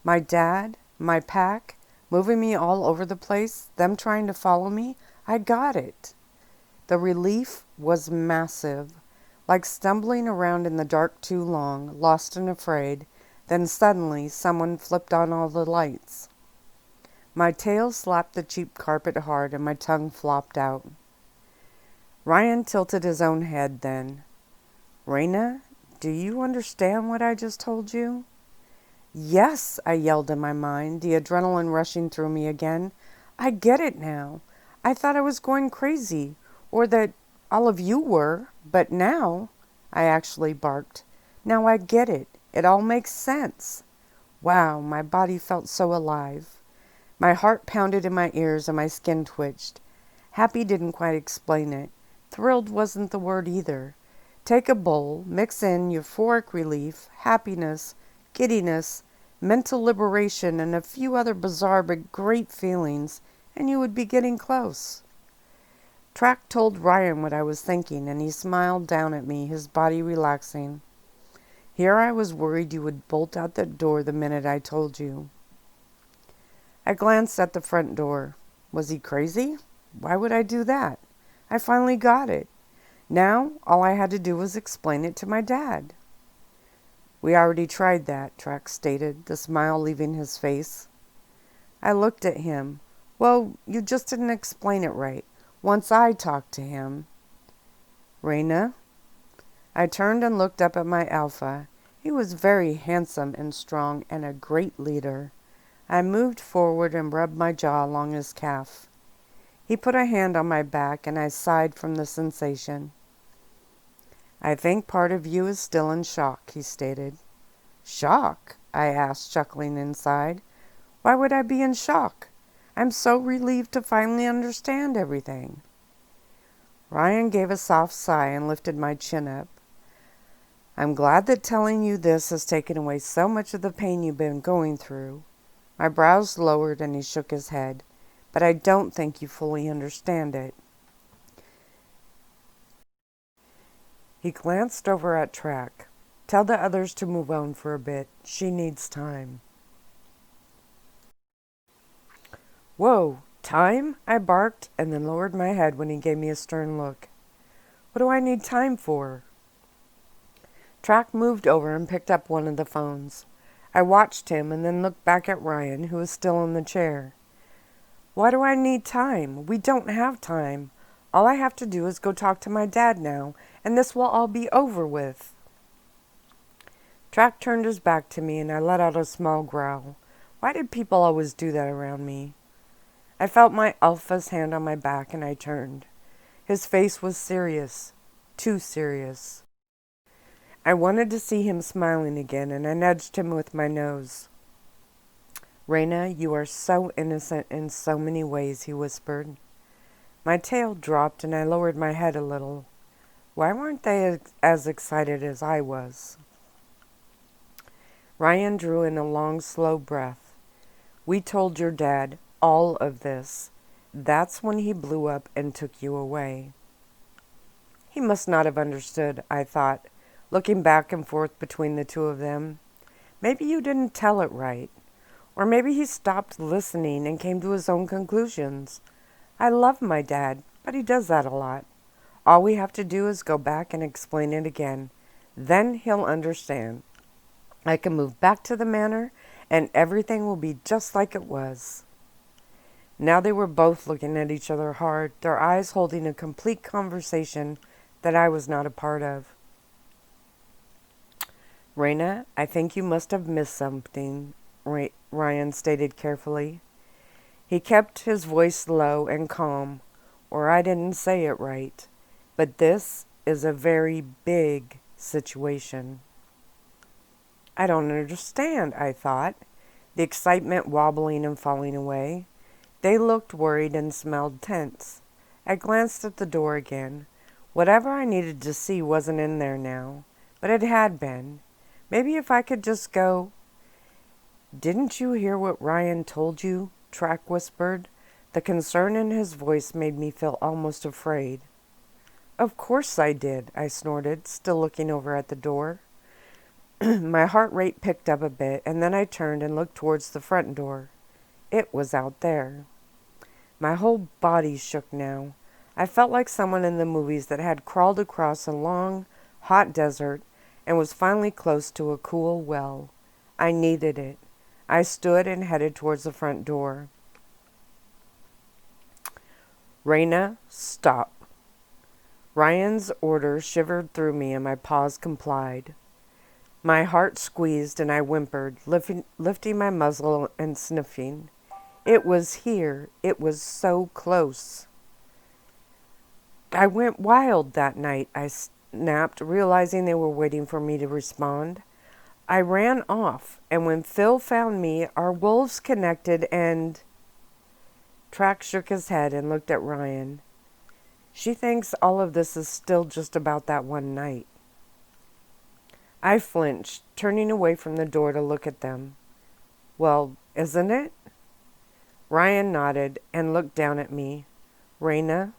My dad, my pack, moving me all over the place, them trying to follow me, I got it. The relief was massive, like stumbling around in the dark too long, lost and afraid. Then suddenly someone flipped on all the lights. My tail slapped the cheap carpet hard and my tongue flopped out. Ryan tilted his own head then. Reina, do you understand what I just told you? Yes, I yelled in my mind, the adrenaline rushing through me again. I get it now. I thought I was going crazy, or that all of you were, but now, I actually barked. Now I get it. It all makes sense. Wow, my body felt so alive. My heart pounded in my ears and my skin twitched. Happy didn't quite explain it. Thrilled wasn't the word either. Take a bowl, mix in euphoric relief, happiness, giddiness, mental liberation, and a few other bizarre but great feelings, and you would be getting close. Track told Ryan what I was thinking, and he smiled down at me, his body relaxing. Here I was worried you would bolt out that door the minute I told you. I glanced at the front door. Was he crazy? Why would I do that? I finally got it. Now, all I had to do was explain it to my dad. We already tried that, Trax stated, the smile leaving his face. I looked at him. Well, you just didn't explain it right. Once I talked to him. Reina? I turned and looked up at my alpha. He was very handsome and strong and a great leader. I moved forward and rubbed my jaw along his calf. He put a hand on my back and I sighed from the sensation. I think part of you is still in shock, he stated. Shock? I asked, chuckling inside. Why would I be in shock? I'm so relieved to finally understand everything. Ryan gave a soft sigh and lifted my chin up. I'm glad that telling you this has taken away so much of the pain you've been going through. My brows lowered and he shook his head. But I don't think you fully understand it. He glanced over at Track. Tell the others to move on for a bit. She needs time. Whoa, time? I barked and then lowered my head when he gave me a stern look. What do I need time for? Track moved over and picked up one of the phones. I watched him and then looked back at Ryan, who was still in the chair. Why do I need time? We don't have time. All I have to do is go talk to my dad now, and this will all be over with. Track turned his back to me and I let out a small growl. Why did people always do that around me? I felt my alpha's hand on my back and I turned. His face was serious. Too serious. I wanted to see him smiling again and I nudged him with my nose. Reina, you are so innocent in so many ways, he whispered. My tail dropped and I lowered my head a little. Why weren't they as excited as I was? Ryan drew in a long, slow breath. We told your dad all of this. That's when he blew up and took you away. He must not have understood, I thought, looking back and forth between the two of them. Maybe you didn't tell it right. Or maybe he stopped listening and came to his own conclusions. I love my dad, but he does that a lot. All we have to do is go back and explain it again. Then he'll understand. I can move back to the manor, and everything will be just like it was. Now they were both looking at each other hard, their eyes holding a complete conversation that I was not a part of. Reina, I think you must have missed something, Ryan stated carefully. He kept his voice low and calm, or I didn't say it right. But this is a very big situation. I don't understand, I thought, the excitement wobbling and falling away. They looked worried and smelled tense. I glanced at the door again. Whatever I needed to see wasn't in there now, but it had been. Maybe if I could just go. Didn't you hear what Ryan told you? Track whispered. The concern in his voice made me feel almost afraid. Of course I did, I snorted, still looking over at the door. My heart rate picked up a bit, and then I turned and looked towards the front door. It was out there. My whole body shook now. I felt like someone in the movies that had crawled across a long, hot desert and was finally close to a cool well. I needed it. I stood and headed towards the front door. Reina, stop. Ryan's order shivered through me and my paws complied. My heart squeezed and I whimpered, lifting my muzzle and sniffing. It was here. It was so close. I went wild that night, I snapped, realizing they were waiting for me to respond. I ran off, and when Phil found me, our wolves connected and... Track shook his head and looked at Ryan. She thinks all of this is still just about that one night. I flinched, turning away from the door to look at them. Well, isn't it? Ryan nodded and looked down at me. Reina,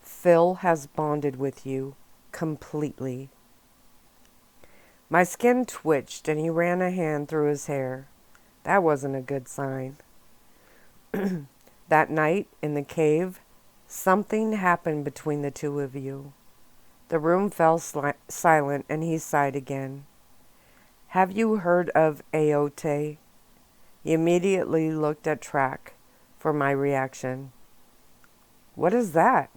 Phil has bonded with you completely. My skin twitched and he ran a hand through his hair. That wasn't a good sign. That night in the cave, something happened between the two of you. The room fell silent, and he sighed again. Have you heard of Aote? He immediately looked at Track for my reaction. What is that?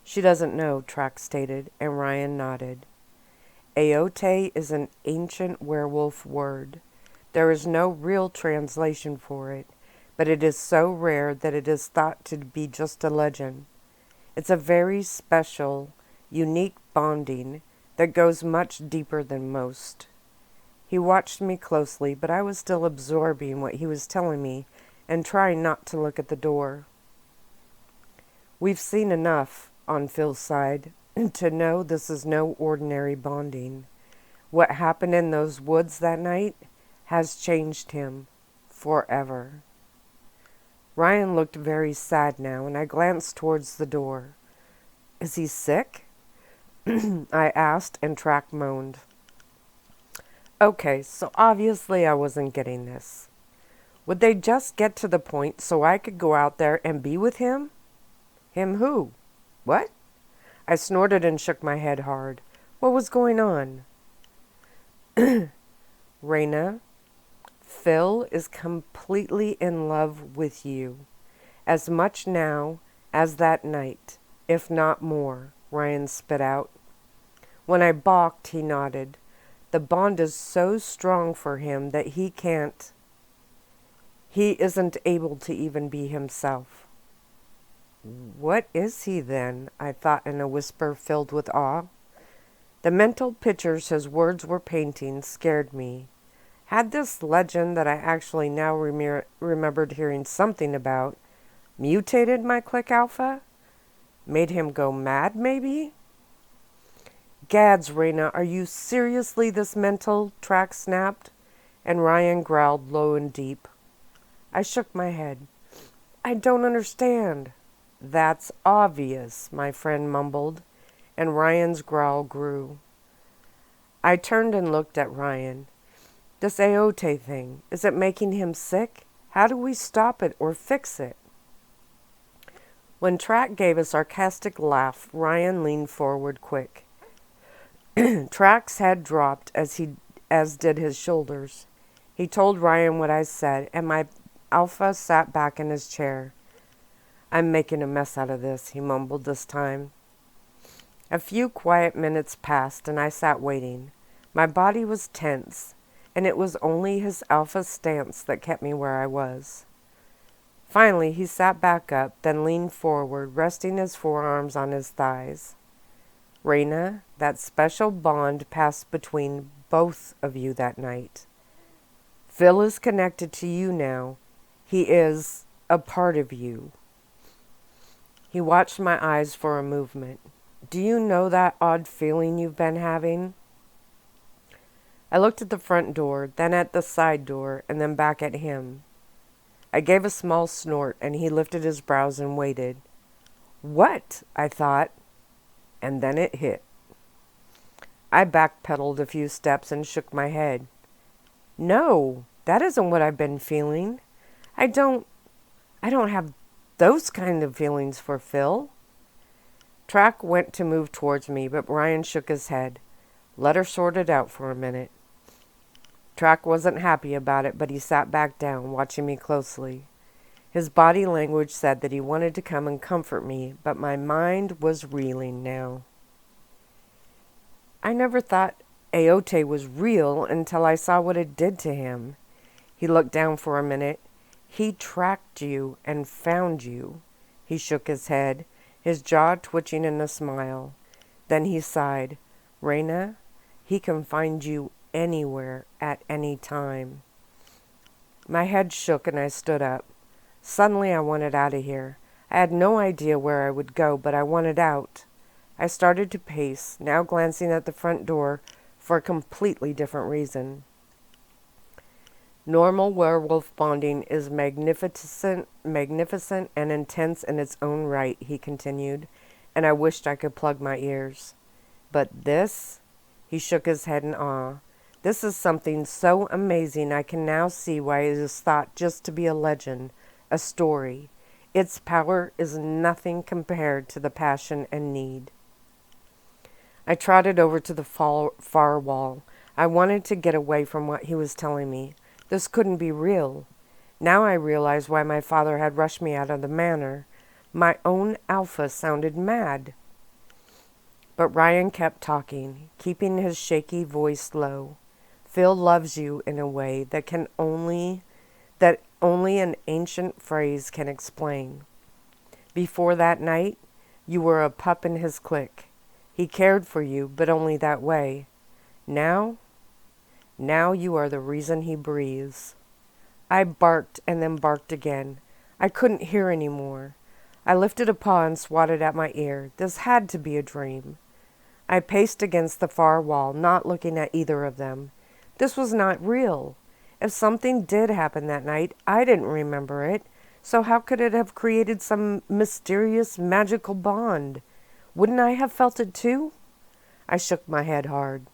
She doesn't know, Track stated, and Ryan nodded. Aote is an ancient werewolf word. There is no real translation for it, but it is so rare that it is thought to be just a legend. It's a very special, unique bonding that goes much deeper than most. He watched me closely, but I was still absorbing what he was telling me and trying not to look at the door. We've seen enough, on Phil's side, to know this is no ordinary bonding. What happened in those woods that night has changed him forever. Ryan looked very sad now, and I glanced towards the door. Is he sick? I asked, and Track moaned. Okay, so obviously I wasn't getting this. Would they just get to the point so I could go out there and be with him? Him who? What? I snorted and shook my head hard. What was going on? Reina, Phil is completely in love with you. As much now as that night, if not more, Ryan spit out. When I balked, he nodded. The bond is so strong for him that he isn't able to even be himself. What is he then? I thought in a whisper filled with awe. The mental pictures his words were painting scared me. Had this legend that I actually now remembered hearing something about mutated my click alpha? Made him go mad, maybe? Gads, Reina, are you seriously this mental? Track snapped, and Ryan growled low and deep. I shook my head. I don't understand. That's obvious, my friend mumbled, and Ryan's growl grew. I turned and looked at Ryan. This Aote thing, is it making him sick? How do we stop it or fix it? When Track gave a sarcastic laugh, Ryan leaned forward quick. Track's head dropped as did his shoulders. He told Ryan what I said, and my alpha sat back in his chair. I'm making a mess out of this, he mumbled this time. A few quiet minutes passed, and I sat waiting. My body was tense, and it was only his alpha stance that kept me where I was. Finally, he sat back up, then leaned forward, resting his forearms on his thighs. Reina, that special bond passed between both of you that night. Phil is connected to you now. He is a part of you. He watched my eyes for a movement. Do you know that odd feeling you've been having? I looked at the front door, then at the side door, and then back at him. I gave a small snort, and he lifted his brows and waited. What? I thought. And then it hit. I backpedaled a few steps and shook my head. No, that isn't what I've been feeling. I don't have those kind of feelings for Phil. Track went to move towards me, but Ryan shook his head. Let her sort it out for a minute. Track wasn't happy about it, but he sat back down, watching me closely. His body language said that he wanted to come and comfort me, but my mind was reeling now. I never thought Aote was real until I saw what it did to him. He looked down for a minute. He tracked you and found you. He shook his head, his jaw twitching in a smile. Then he sighed. Reina, he can find you anywhere at any time. My head shook and I stood up. Suddenly I wanted out of here. I had no idea where I would go, but I wanted out. I started to pace, now glancing at the front door for a completely different reason. Normal werewolf bonding is magnificent and intense in its own right, he continued, and I wished I could plug my ears. But this, he shook his head in awe. This is something so amazing I can now see why it is thought just to be a legend, a story. Its power is nothing compared to the passion and need. I trotted over to the far wall. I wanted to get away from what he was telling me. This couldn't be real. Now I realized why my father had rushed me out of the manor. My own alpha sounded mad. But Ryan kept talking, keeping his shaky voice low. Phil loves you in a way that only an ancient phrase can explain. Before that night, you were a pup in his clique. He cared for you, but only that way. Now you are the reason he breathes. I barked and then barked again. I couldn't hear any more. I lifted a paw and swatted at my ear. This had to be a dream. I paced against the far wall, not looking at either of them. This was not real. If something did happen that night, I didn't remember it. So how could it have created some mysterious, magical bond? Wouldn't I have felt it too? I shook my head hard.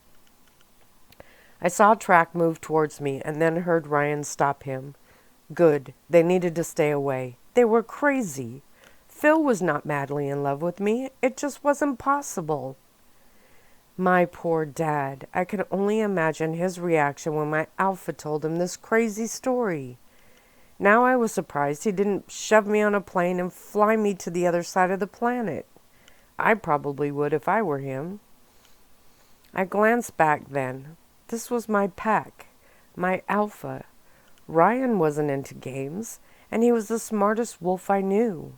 I saw Track move towards me and then heard Ryan stop him. Good. They needed to stay away. They were crazy. Phil was not madly in love with me. It just wasn't possible. My poor dad. I could only imagine his reaction when my alpha told him this crazy story. Now I was surprised he didn't shove me on a plane and fly me to the other side of the planet. I probably would if I were him. I glanced back then. This was my pack, my alpha. Ryan wasn't into games, and he was the smartest wolf I knew.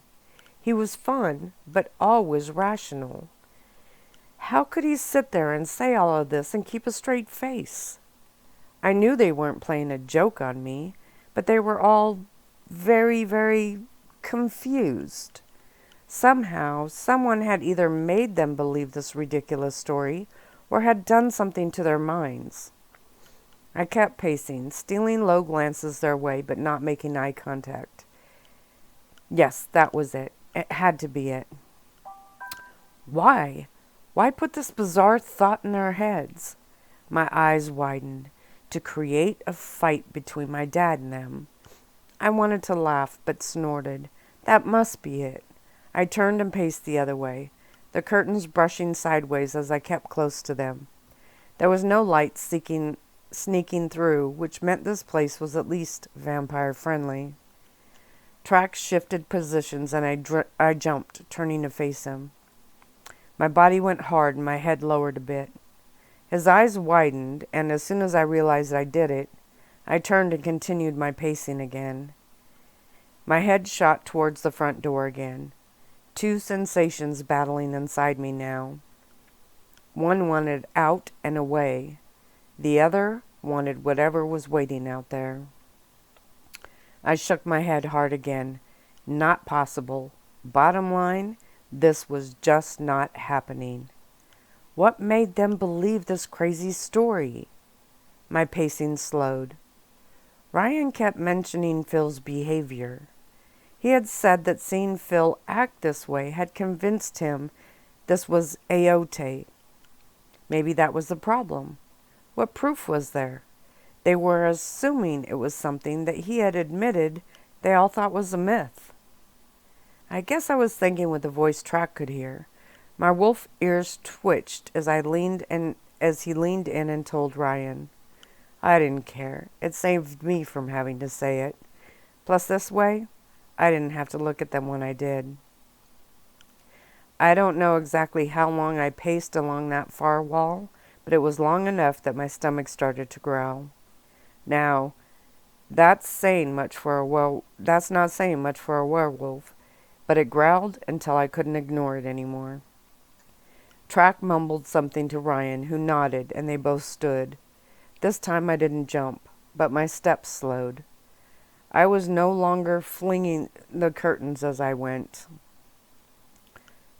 He was fun, but always rational. How could he sit there and say all of this and keep a straight face? I knew they weren't playing a joke on me, but they were all very, very confused. Somehow, someone had either made them believe this ridiculous story or had done something to their minds. I kept pacing, stealing low glances their way, but not making eye contact. Yes, that was it. It had to be it. Why? Why put this bizarre thought in their heads? My eyes widened. To create a fight between my dad and them. I wanted to laugh, but snorted. That must be it. I turned and paced the other way, the curtains brushing sideways as I kept close to them. There was no light sneaking through, which meant this place was at least vampire-friendly. Track shifted positions, and I jumped, turning to face him. My body went hard, and my head lowered a bit. His eyes widened, and as soon as I realized I did it, I turned and continued my pacing again. My head shot towards the front door again. Two sensations battling inside me now. One wanted out and away. The other wanted whatever was waiting out there. I shook my head hard again. Not possible. Bottom line, this was just not happening. What made them believe this crazy story? My pacing slowed. Ryan kept mentioning Phil's behavior. He had said that seeing Phil act this way had convinced him this was aote. Maybe that was the problem. What proof was there? They were assuming it was something that he had admitted they all thought was a myth. I guess I was thinking with a voice Track could hear. My wolf ears twitched as he leaned in and told Ryan. I didn't care. It saved me from having to say it. Plus this way, I didn't have to look at them when I did. I don't know exactly how long I paced along that far wall, but it was long enough that my stomach started to growl. Now, that's not saying much for a werewolf, but it growled until I couldn't ignore it anymore. Track mumbled something to Ryan, who nodded, and they both stood. This time I didn't jump, but my steps slowed. I was no longer flinging the curtains as I went.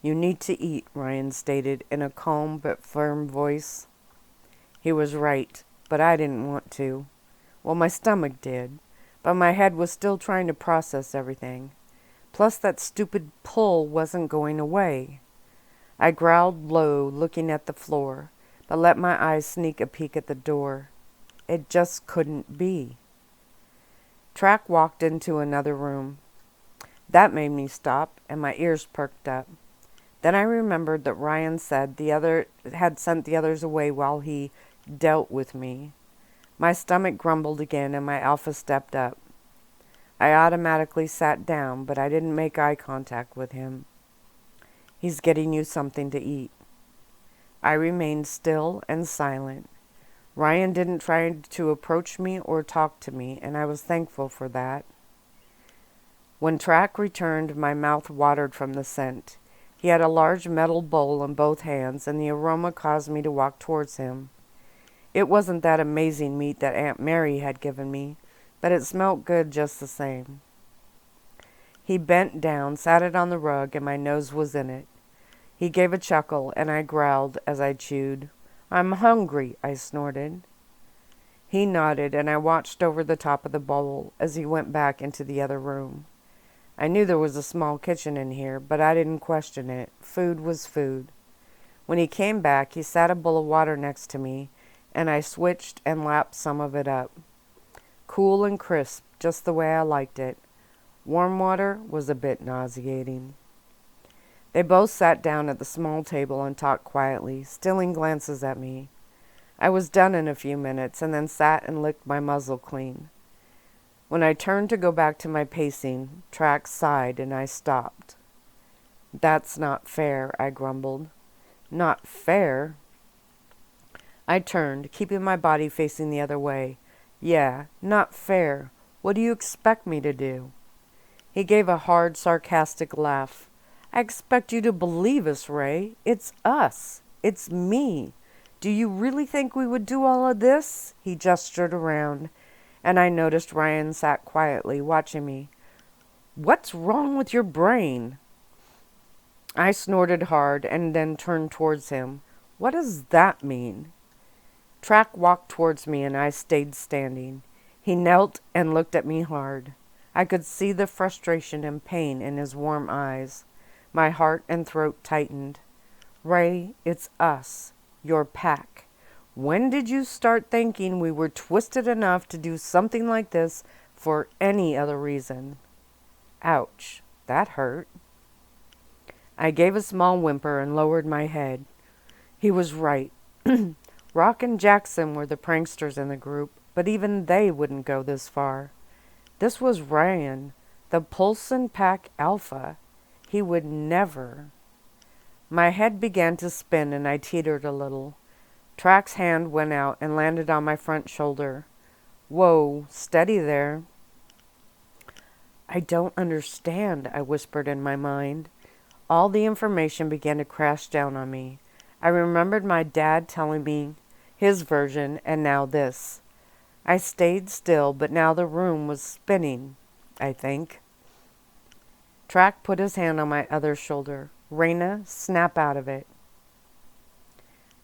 You need to eat, Ryan stated in a calm but firm voice. He was right, but I didn't want to. Well, my stomach did, but my head was still trying to process everything. Plus that stupid pull wasn't going away. I growled low, looking at the floor, but let my eyes sneak a peek at the door. It just couldn't be. Track walked into another room. That made me stop, and my ears perked up. Then I remembered that Ryan said had sent the others away while he dealt with me. My stomach grumbled again, and my alpha stepped up. I automatically sat down, but I didn't make eye contact with him. He's getting you something to eat. I remained still and silent. Ryan didn't try to approach me or talk to me, and I was thankful for that. When Track returned, my mouth watered from the scent. He had a large metal bowl in both hands, and the aroma caused me to walk towards him. It wasn't that amazing meat that Aunt Mary had given me, but it smelt good just the same. He bent down, sat it on the rug, and my nose was in it. He gave a chuckle, and I growled as I chewed. "I'm hungry," I snorted. He nodded, and I watched over the top of the bowl as he went back into the other room. I knew there was a small kitchen in here, but I didn't question it. Food was food. When he came back, he sat a bowl of water next to me, and I switched and lapped some of it up. Cool and crisp, just the way I liked it. Warm water was a bit nauseating. They both sat down at the small table and talked quietly, stealing glances at me. I was done in a few minutes, and then sat and licked my muzzle clean. When I turned to go back to my pacing, Track sighed, and I stopped. "That's not fair," I grumbled. "Not fair?" I turned, keeping my body facing the other way. "Yeah, not fair. What do you expect me to do?" He gave a hard, sarcastic laugh. "I expect you to believe us, Ray. It's us. It's me. Do you really think we would do all of this?" He gestured around, and I noticed Ryan sat quietly, watching me. "What's wrong with your brain?" I snorted hard and then turned towards him. "What does that mean?" Track walked towards me, and I stayed standing. He knelt and looked at me hard. I could see the frustration and pain in his warm eyes. My heart and throat tightened. "Ray, it's us, your pack. When did you start thinking we were twisted enough to do something like this for any other reason?" Ouch, that hurt. I gave a small whimper and lowered my head. He was right. Rock and Jackson were the pranksters in the group, but even they wouldn't go this far. This was Ryan, the Polson Pack Alpha. He would never. My head began to spin, and I teetered a little. Track's hand went out and landed on my front shoulder. "Whoa, steady there." "I don't understand," I whispered in my mind. All the information began to crash down on me. I remembered my dad telling me his version, and now this. I stayed still, but now the room was spinning, I think. Track put his hand on my other shoulder. "Reina, snap out of it."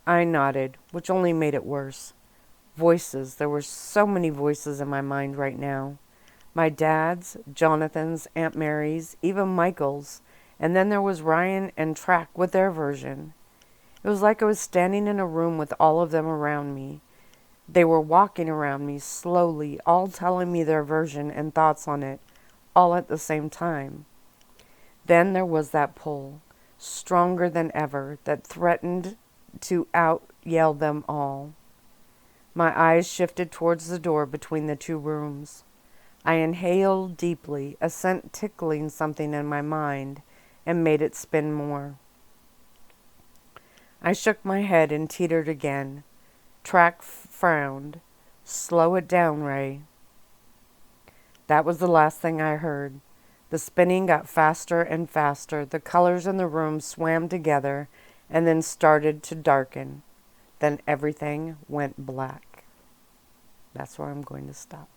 I nodded, which only made it worse. Voices. There were so many voices in my mind right now. My dad's, Jonathan's, Aunt Mary's, even Michael's, and then there was Ryan and Track with their version. It was like I was standing in a room with all of them around me. They were walking around me slowly, all telling me their version and thoughts on it, all at the same time. Then there was that pull, stronger than ever, that threatened to out-yell them all. My eyes shifted towards the door between the two rooms. I inhaled deeply, a scent tickling something in my mind, and made it spin more. I shook my head and teetered again. Track frowned. "Slow it down, Ray." That was the last thing I heard. The spinning got faster and faster. The colors in the room swam together and then started to darken. Then everything went black. That's where I'm going to stop.